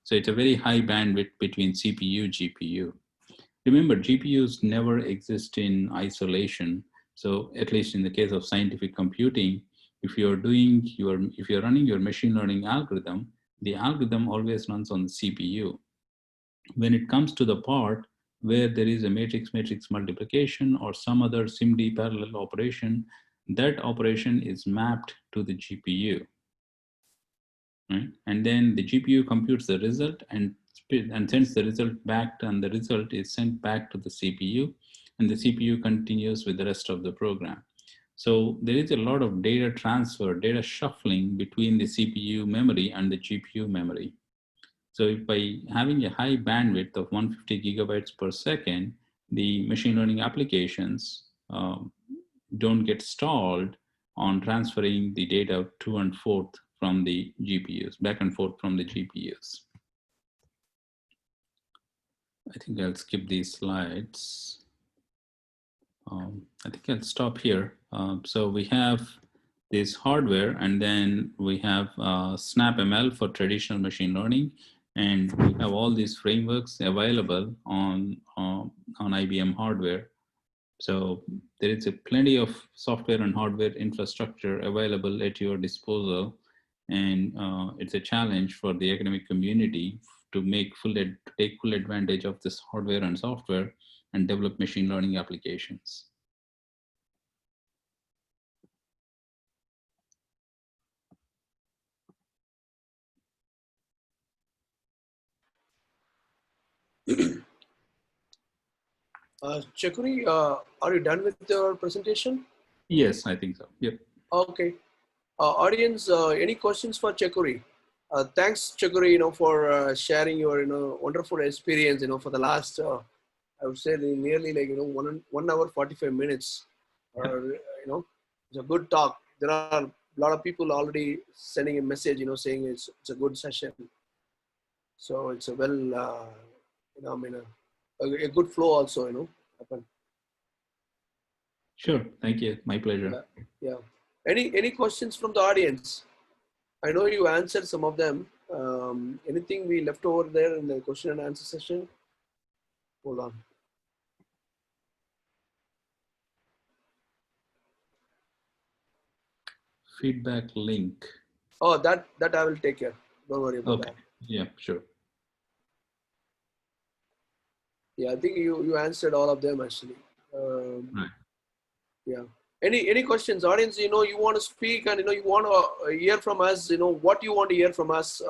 Speaker 1: So it's a very high bandwidth between CPU, GPU. Remember, GPUs never exist in isolation. So at least in the case of scientific computing, if you're running your machine learning algorithm, the algorithm always runs on the CPU. When it comes to the part where there is a matrix multiplication or some other SIMD parallel operation, that operation is mapped to the GPU. Right? And then the GPU computes the result and sends the result back, and the result is sent back to the CPU, and the CPU continues with the rest of the program. So there is a lot of data transfer, data shuffling between the CPU memory and the GPU memory. So if by having a high bandwidth of 150 gigabytes per second, the machine learning applications don't get stalled on transferring the data to and forth from the GPUs, back and forth from the GPUs. I think I'll skip these slides. I think I'll stop here. So we have this hardware, and then we have SnapML for traditional machine learning, and we have all these frameworks available on IBM hardware. So there is a plenty of software and hardware infrastructure available at your disposal, and it's a challenge for the academic community to take full advantage of this hardware and software and develop machine learning applications.
Speaker 2: Chakuri, are you done with your presentation?
Speaker 1: Yes, I think so. Yep.
Speaker 2: Okay. Audience, any questions for Chakuri? Thanks, Chakuri, for sharing your, wonderful experience, for the last, I would say nearly like, 1 hour, 45 minutes.
Speaker 1: Yep.
Speaker 2: It's a good talk. There are a lot of people already sending a message, saying it's a good session. So it's a well, I mean, a good flow also, happen.
Speaker 1: Sure. Thank you. My pleasure.
Speaker 2: Yeah. Yeah. Any questions from the audience? I know you answered some of them. Anything we left over there in the question and answer session? Hold on.
Speaker 1: Feedback link.
Speaker 2: Oh, that I will take care. Don't worry about
Speaker 1: Okay.
Speaker 2: that.
Speaker 1: Yeah, sure.
Speaker 2: Yeah, I think you answered all of them actually.
Speaker 1: Right.
Speaker 2: Yeah. Any questions, audience? You want to speak and you want to hear from us. What you want to hear from us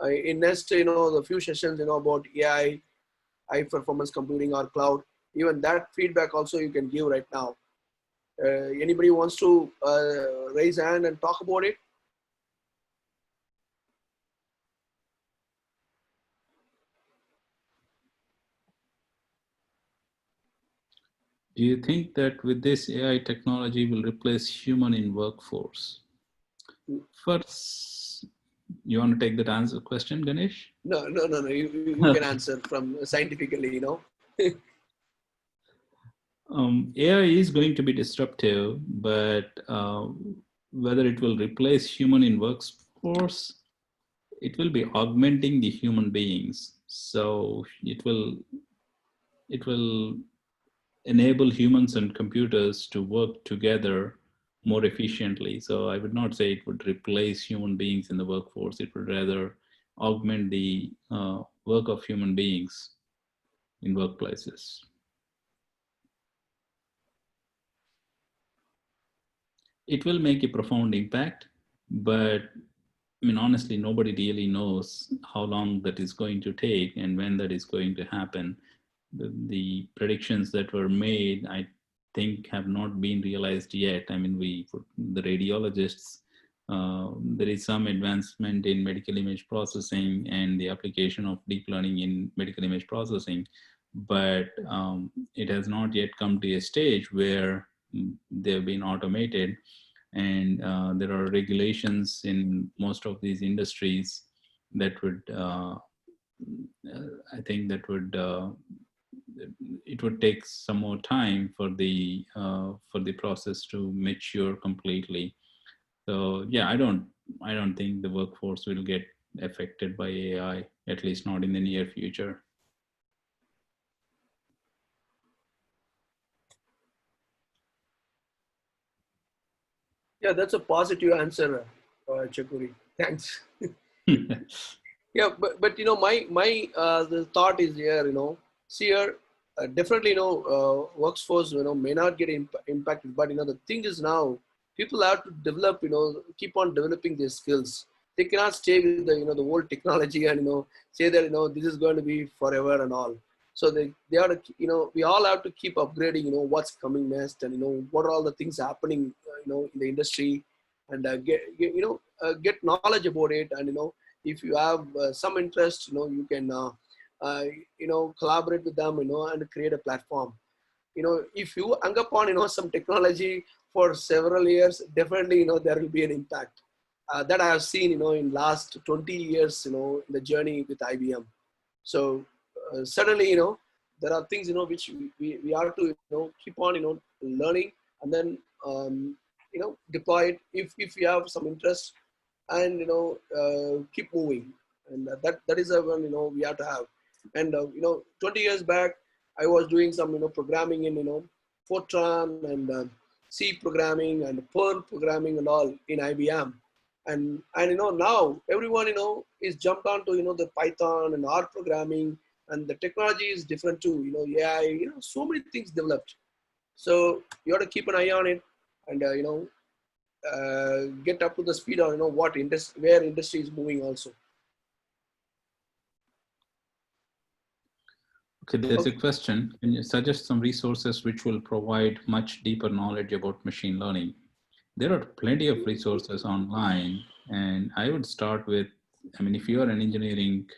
Speaker 2: in next the few sessions about AI, high performance computing or cloud. Even that feedback also you can give right now. Anybody wants to raise hand and talk about it?
Speaker 1: Do you think that with this AI technology will replace human in workforce? First, you want to take that answer question, Ganesh?
Speaker 2: No. You can answer from scientifically.
Speaker 1: AI is going to be disruptive, but whether it will replace human in workforce, it will be augmenting the human beings. So it will enable humans and computers to work together more efficiently. So I would not say it would replace human beings in the workforce. It would rather augment the work of human beings in workplaces. It will make a profound impact, but I mean, honestly, nobody really knows how long that is going to take and when that is going to happen. The predictions that were made, I think, have not been realized yet. I mean, the radiologists, there is some advancement in medical image processing and the application of deep learning in medical image processing, but it has not yet come to a stage where they've been automated, and there are regulations in most of these industries that would I think that would it would take some more time for the process to mature completely. So yeah, I don't think the workforce will get affected by AI, at least not in the near future.
Speaker 2: Yeah, that's a positive answer, Chakuri. Thanks. Yeah, but my the thought is here. See here, definitely workforce may not get impacted, but the thing is now people have to develop keep on developing their skills. They cannot stay with the old technology and say that this is going to be forever and all. So they are to, we all have to keep upgrading what's coming next, and what are all the things happening in the industry, and get knowledge about it, and if you have some interest, you can collaborate with them, and create a platform. If you hang upon some technology for several years, definitely there will be an impact. That I have seen in last 20 years in the journey with IBM. So suddenly there are things which we are to keep on learning, and then deploy it if you have some interest, and keep moving. And that is a one we have to have. And 20 years back I was doing some programming in Fortran and C programming and Perl programming and all in IBM. And now everyone is jumped onto the Python and R programming, and the technology is different too. AI, so many things developed. So you have to keep an eye on it, and get up to the speed on where industry is moving also.
Speaker 1: Okay, there's a
Speaker 2: Okay.
Speaker 1: question. Can you suggest some resources which will provide much deeper knowledge about machine learning? There are plenty of resources online, and I would start with, I mean, if you are an engineering,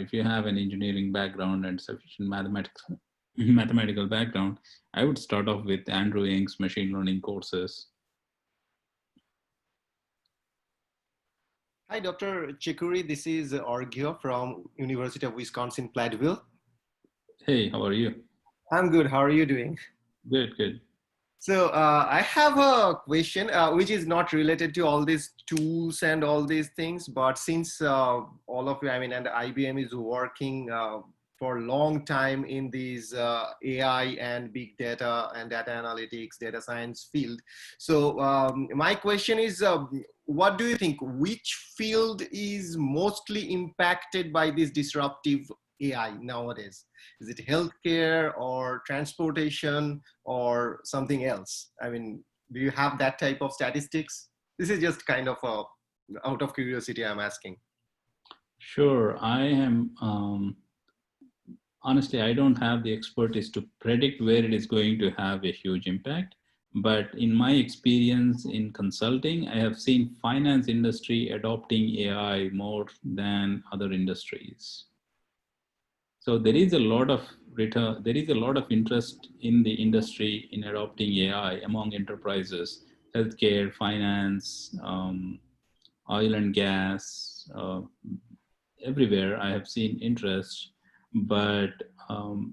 Speaker 1: if you have an engineering background and sufficient mathematical background, I would start off with Andrew Ng's machine learning courses.
Speaker 3: Hi, Dr. Chikuri. This is Arghya from University of Wisconsin-Platteville.
Speaker 1: Hey, how are you?
Speaker 3: I'm good. How are you doing?
Speaker 1: Good, good.
Speaker 3: So I have a question which is not related to all these tools and all these things, but since all of you, I mean, and IBM is working for a long time in these AI and big data and data analytics, data science field. So my question is, what do you think, which field is mostly impacted by this disruptive AI nowadays? Is it healthcare or transportation or something else? I mean, do you have that type of statistics? This is just kind of out of curiosity I'm asking.
Speaker 1: Sure, I am, honestly, I don't have the expertise to predict where it is going to have a huge impact. But in my experience in consulting, I have seen finance industry adopting AI more than other industries. So there is a lot of there is a lot of interest in the industry in adopting AI among enterprises, healthcare, finance, oil and gas, everywhere I have seen interest. But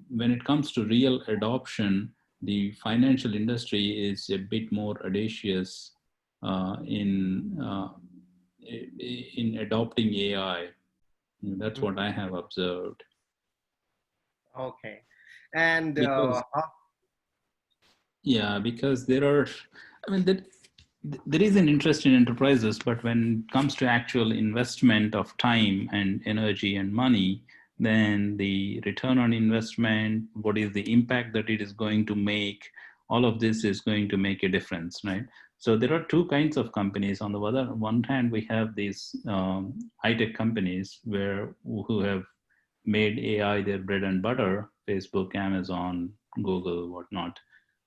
Speaker 1: when it comes to real adoption, the financial industry is a bit more audacious in adopting AI. That's what I have observed.
Speaker 3: Okay. And
Speaker 1: Because yeah, because there are, I mean, there is an interest in enterprises, but when it comes to actual investment of time and energy and money, then the return on investment, what is the impact that it is going to make, all of this is going to make a difference, right? So there are two kinds of companies. On the other one hand, we have these high-tech companies who have made AI their bread and butter, Facebook, Amazon, Google, whatnot.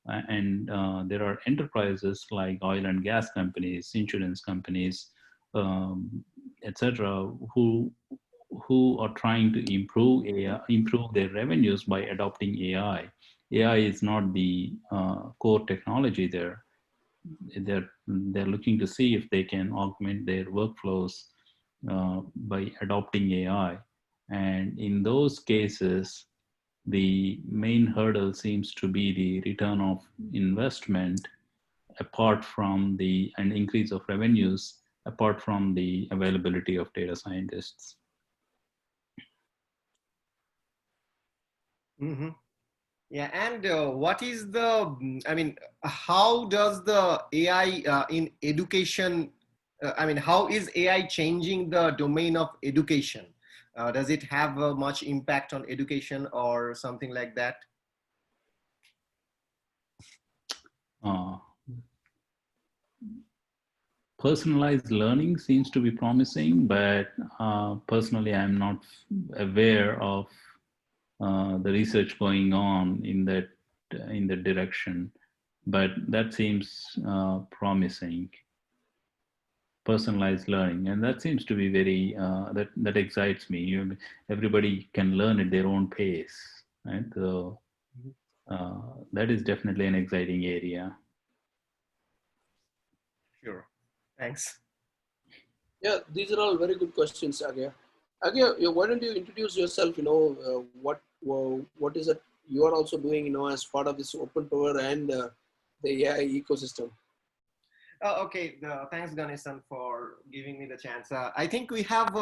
Speaker 1: And there are enterprises like oil and gas companies, insurance companies, etc., who are trying to improve AI, improve their revenues by adopting AI. AI is not the core technology there. They're looking to see if they can augment their workflows by adopting AI. And in those cases, the main hurdle seems to be the return of investment apart from an increase of revenues apart from the availability of data scientists.
Speaker 3: mm-hmm. Yeah, and what is the, I mean, how does the AI in education, I mean, how is AI changing the domain of education? Does it have much impact on education or something like that?
Speaker 1: Uh, Personalized learning seems to be promising, but personally, I'm not aware of the research going on in that direction. But that seems promising. Personalized learning, and that seems to be very that excites me. Everybody can learn at their own pace, right? So that is definitely an exciting area.
Speaker 3: Sure. Thanks.
Speaker 2: Yeah, these are all very good questions, Agya. Agya, why don't you introduce yourself? What is it you are also doing? As part of this OpenPOWER and the AI ecosystem.
Speaker 3: Okay, thanks Ganesan for giving me the chance. I think we have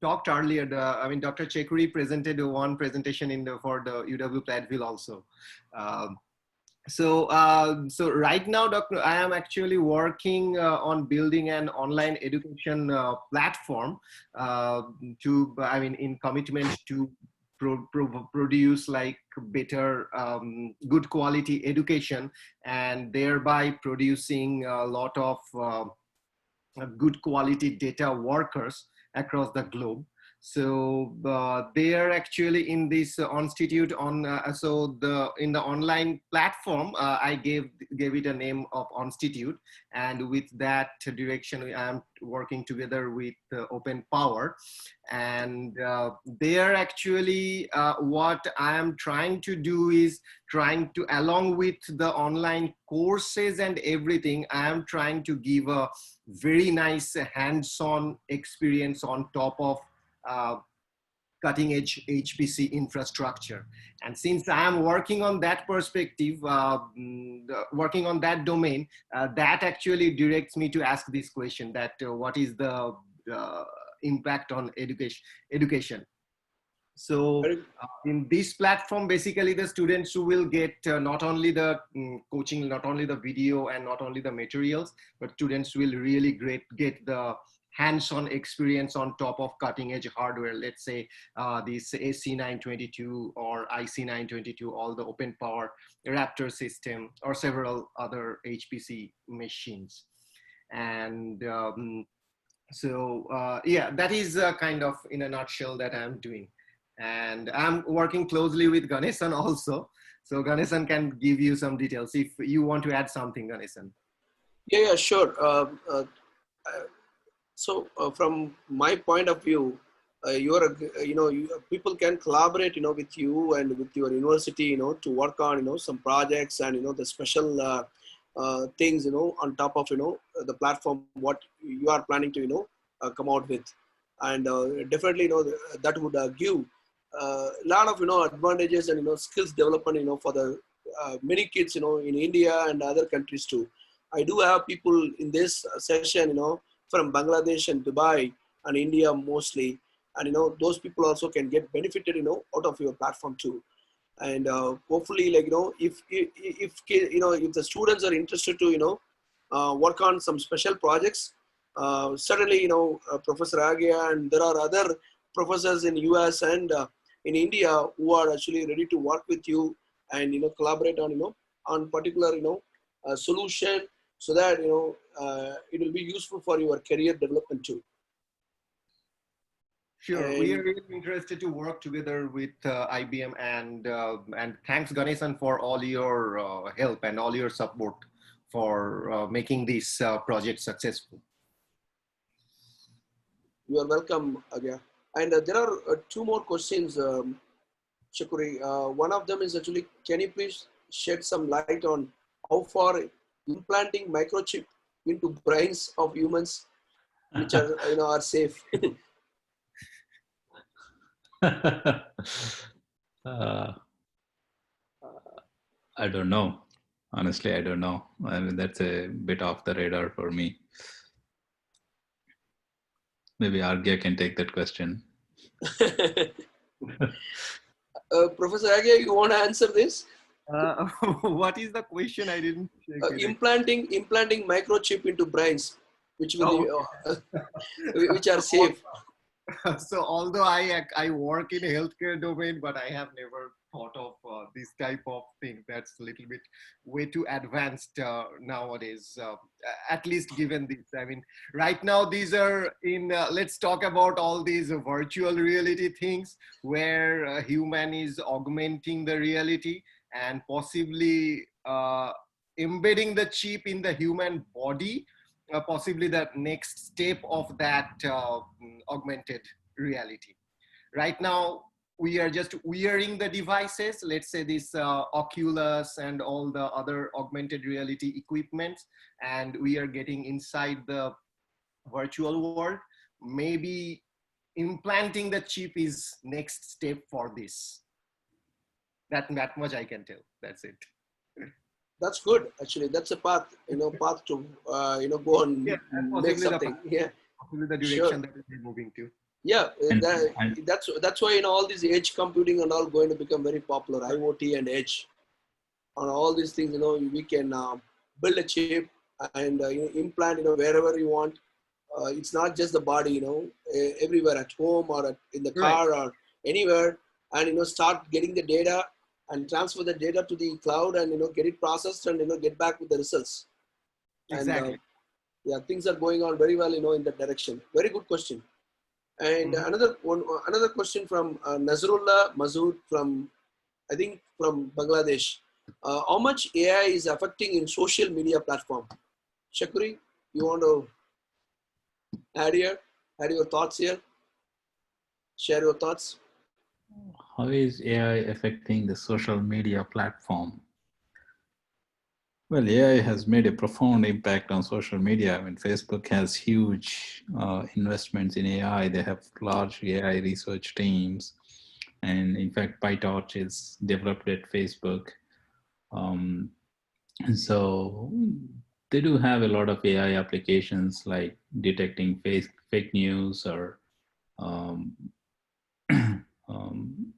Speaker 3: talked earlier. I mean, Dr. Chekuri presented one presentation for the UW Platteville also. So right now, Doctor, I am actually working on building an online education platform in commitment to produce like better, good quality education, and thereby producing a lot of good quality data workers across the globe. So they are actually in this institute on in the online platform. I gave it a name of institute, and with that direction I am working together with OpenPOWER, and they are actually what I am trying to do is trying to, along with the online courses and everything, I am trying to give a very nice hands-on experience on top of cutting edge HPC infrastructure. And since I am working on that perspective, working on that domain, that actually directs me to ask this question, that what is the impact on education. So in this platform, basically the students who will get not only the coaching, not only the video and not only the materials, but students will really get the hands-on experience on top of cutting edge hardware. Let's say this AC922 or IC922, all the OpenPOWER Raptor system or several other HPC machines. And yeah, that is kind of in a nutshell that I'm doing. And I'm working closely with Ganesan also. So Ganesan can give you some details if you want to add something, Ganesan.
Speaker 2: Yeah, sure. From my point of view, people can collaborate, with you and with your university, to work on, some projects and, the special things, on top of, the platform, what you are planning to, come out with. And definitely, that would give a lot of, advantages and, skills development, for the many kids, in India and other countries too. I do have people in this session, from Bangladesh and Dubai and India mostly. And, those people also can get benefited, out of your platform too. And hopefully, like, if the students are interested to, work on some special projects, certainly, Professor Agia and there are other professors in US and in India who are actually ready to work with you and, collaborate on, on particular, solution, so that, it will be useful for your career development too.
Speaker 3: Sure, and we are really interested to work together with IBM, and thanks Ganesan for all your help and all your support for making this project successful.
Speaker 2: You are welcome, Agya. And there are two more questions, Shakuri. One of them is actually, can you please shed some light on how far implanting microchip into brains of humans, which are, are safe?
Speaker 1: I don't know. Honestly, I don't know. I mean, that's a bit off the radar for me. Maybe Argya can take that question.
Speaker 2: Professor Agya, you want to answer this?
Speaker 3: What is the question? I didn't check it.
Speaker 2: Implanting microchip into brains, which will which are safe.
Speaker 3: So although I work in a healthcare domain, but I have never thought of this type of thing. That's a little bit way too advanced nowadays, at least given this. I mean, right now these are in, let's talk about all these virtual reality things where human is augmenting the reality and possibly embedding the chip in the human body. Possibly the next step of that augmented reality. Right now, we are just wearing the devices, let's say this Oculus and all the other augmented reality equipment, and we are getting inside the virtual world. Maybe implanting the chip is next step for this. That much I can tell. That's it.
Speaker 2: That's good. Actually, that's a path, path to, go and make something.
Speaker 3: Possibly the direction that we're moving to.
Speaker 2: Yeah, that's why, all this edge computing and all going to become very popular, IoT and edge. on all these things, we can build a chip and implant, wherever you want. It's not just the body, everywhere at home or in the
Speaker 3: Right.
Speaker 2: car or anywhere, and start getting the data and transfer the data to the cloud and get it processed and get back with the results. And
Speaker 3: Exactly.
Speaker 2: yeah, things are going on very well, in that direction. Very good question. And
Speaker 3: Mhm.
Speaker 2: another question from Nazrullah Masood from, I think, from Bangladesh. How much AI is affecting in social media platform? Shakuri, you want to add your thoughts here? Share your thoughts.
Speaker 1: How is AI affecting the social media platform? Well, AI has made a profound impact on social media. I mean, Facebook has huge investments in AI. They have large AI research teams. And in fact, PyTorch is developed at Facebook. Um, and so they do have a lot of AI applications like detecting fake news or um, um,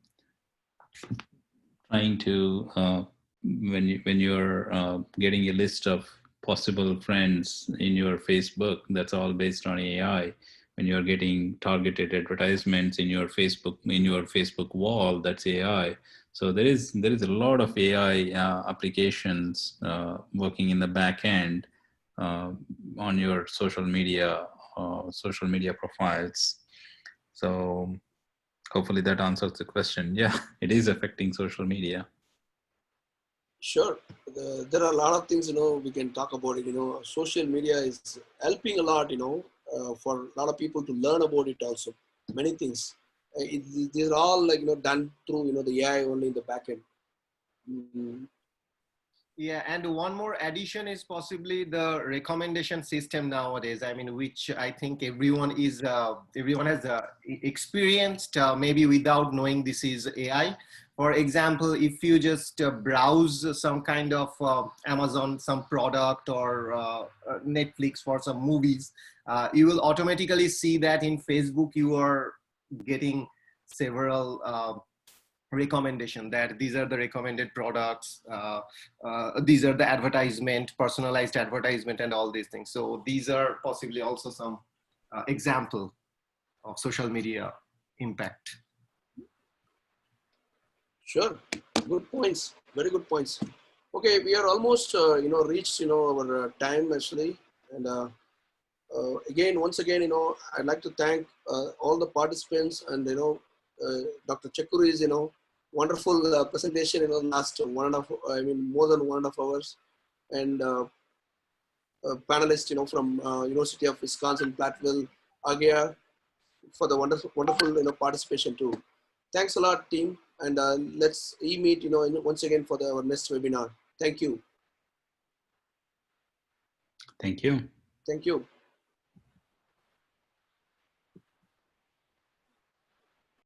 Speaker 1: trying to when you're getting a list of possible friends in your Facebook, that's all based on AI. When you're getting targeted advertisements in your Facebook wall, that's AI. So there is a lot of AI applications working in the back end uh, on your social media profiles. So hopefully that answers the question. Yeah, it is affecting social media.
Speaker 2: Sure. There are a lot of things, we can talk about it. Social media is helping a lot, for a lot of people to learn about it also. Many things. These are all like, done through, the AI only in the back end. Mhm.
Speaker 3: Yeah, and one more addition is possibly the recommendation system nowadays. I mean, which I think everyone has experienced, maybe without knowing this is AI. For example, if you just browse some kind of Amazon, some product or Netflix for some movies, you will automatically see that in Facebook you are getting several recommendation that these are the recommended products, these are the advertisement, personalized advertisement, and all these things. So these are possibly also some example of social media impact.
Speaker 2: Sure. Good points. Very good points. Okay, we are almost, reached, our time actually. And once again, I'd like to thank all the participants and, Dr. Chakuri's, wonderful presentation, last 1.5, I mean, more than 1.5 hours. And panelists, from University of Wisconsin, Platteville, Agia, for the wonderful, participation too. Thanks a lot, team. And let's meet, once again for our next webinar. Thank you.
Speaker 1: Thank you.
Speaker 2: Thank you.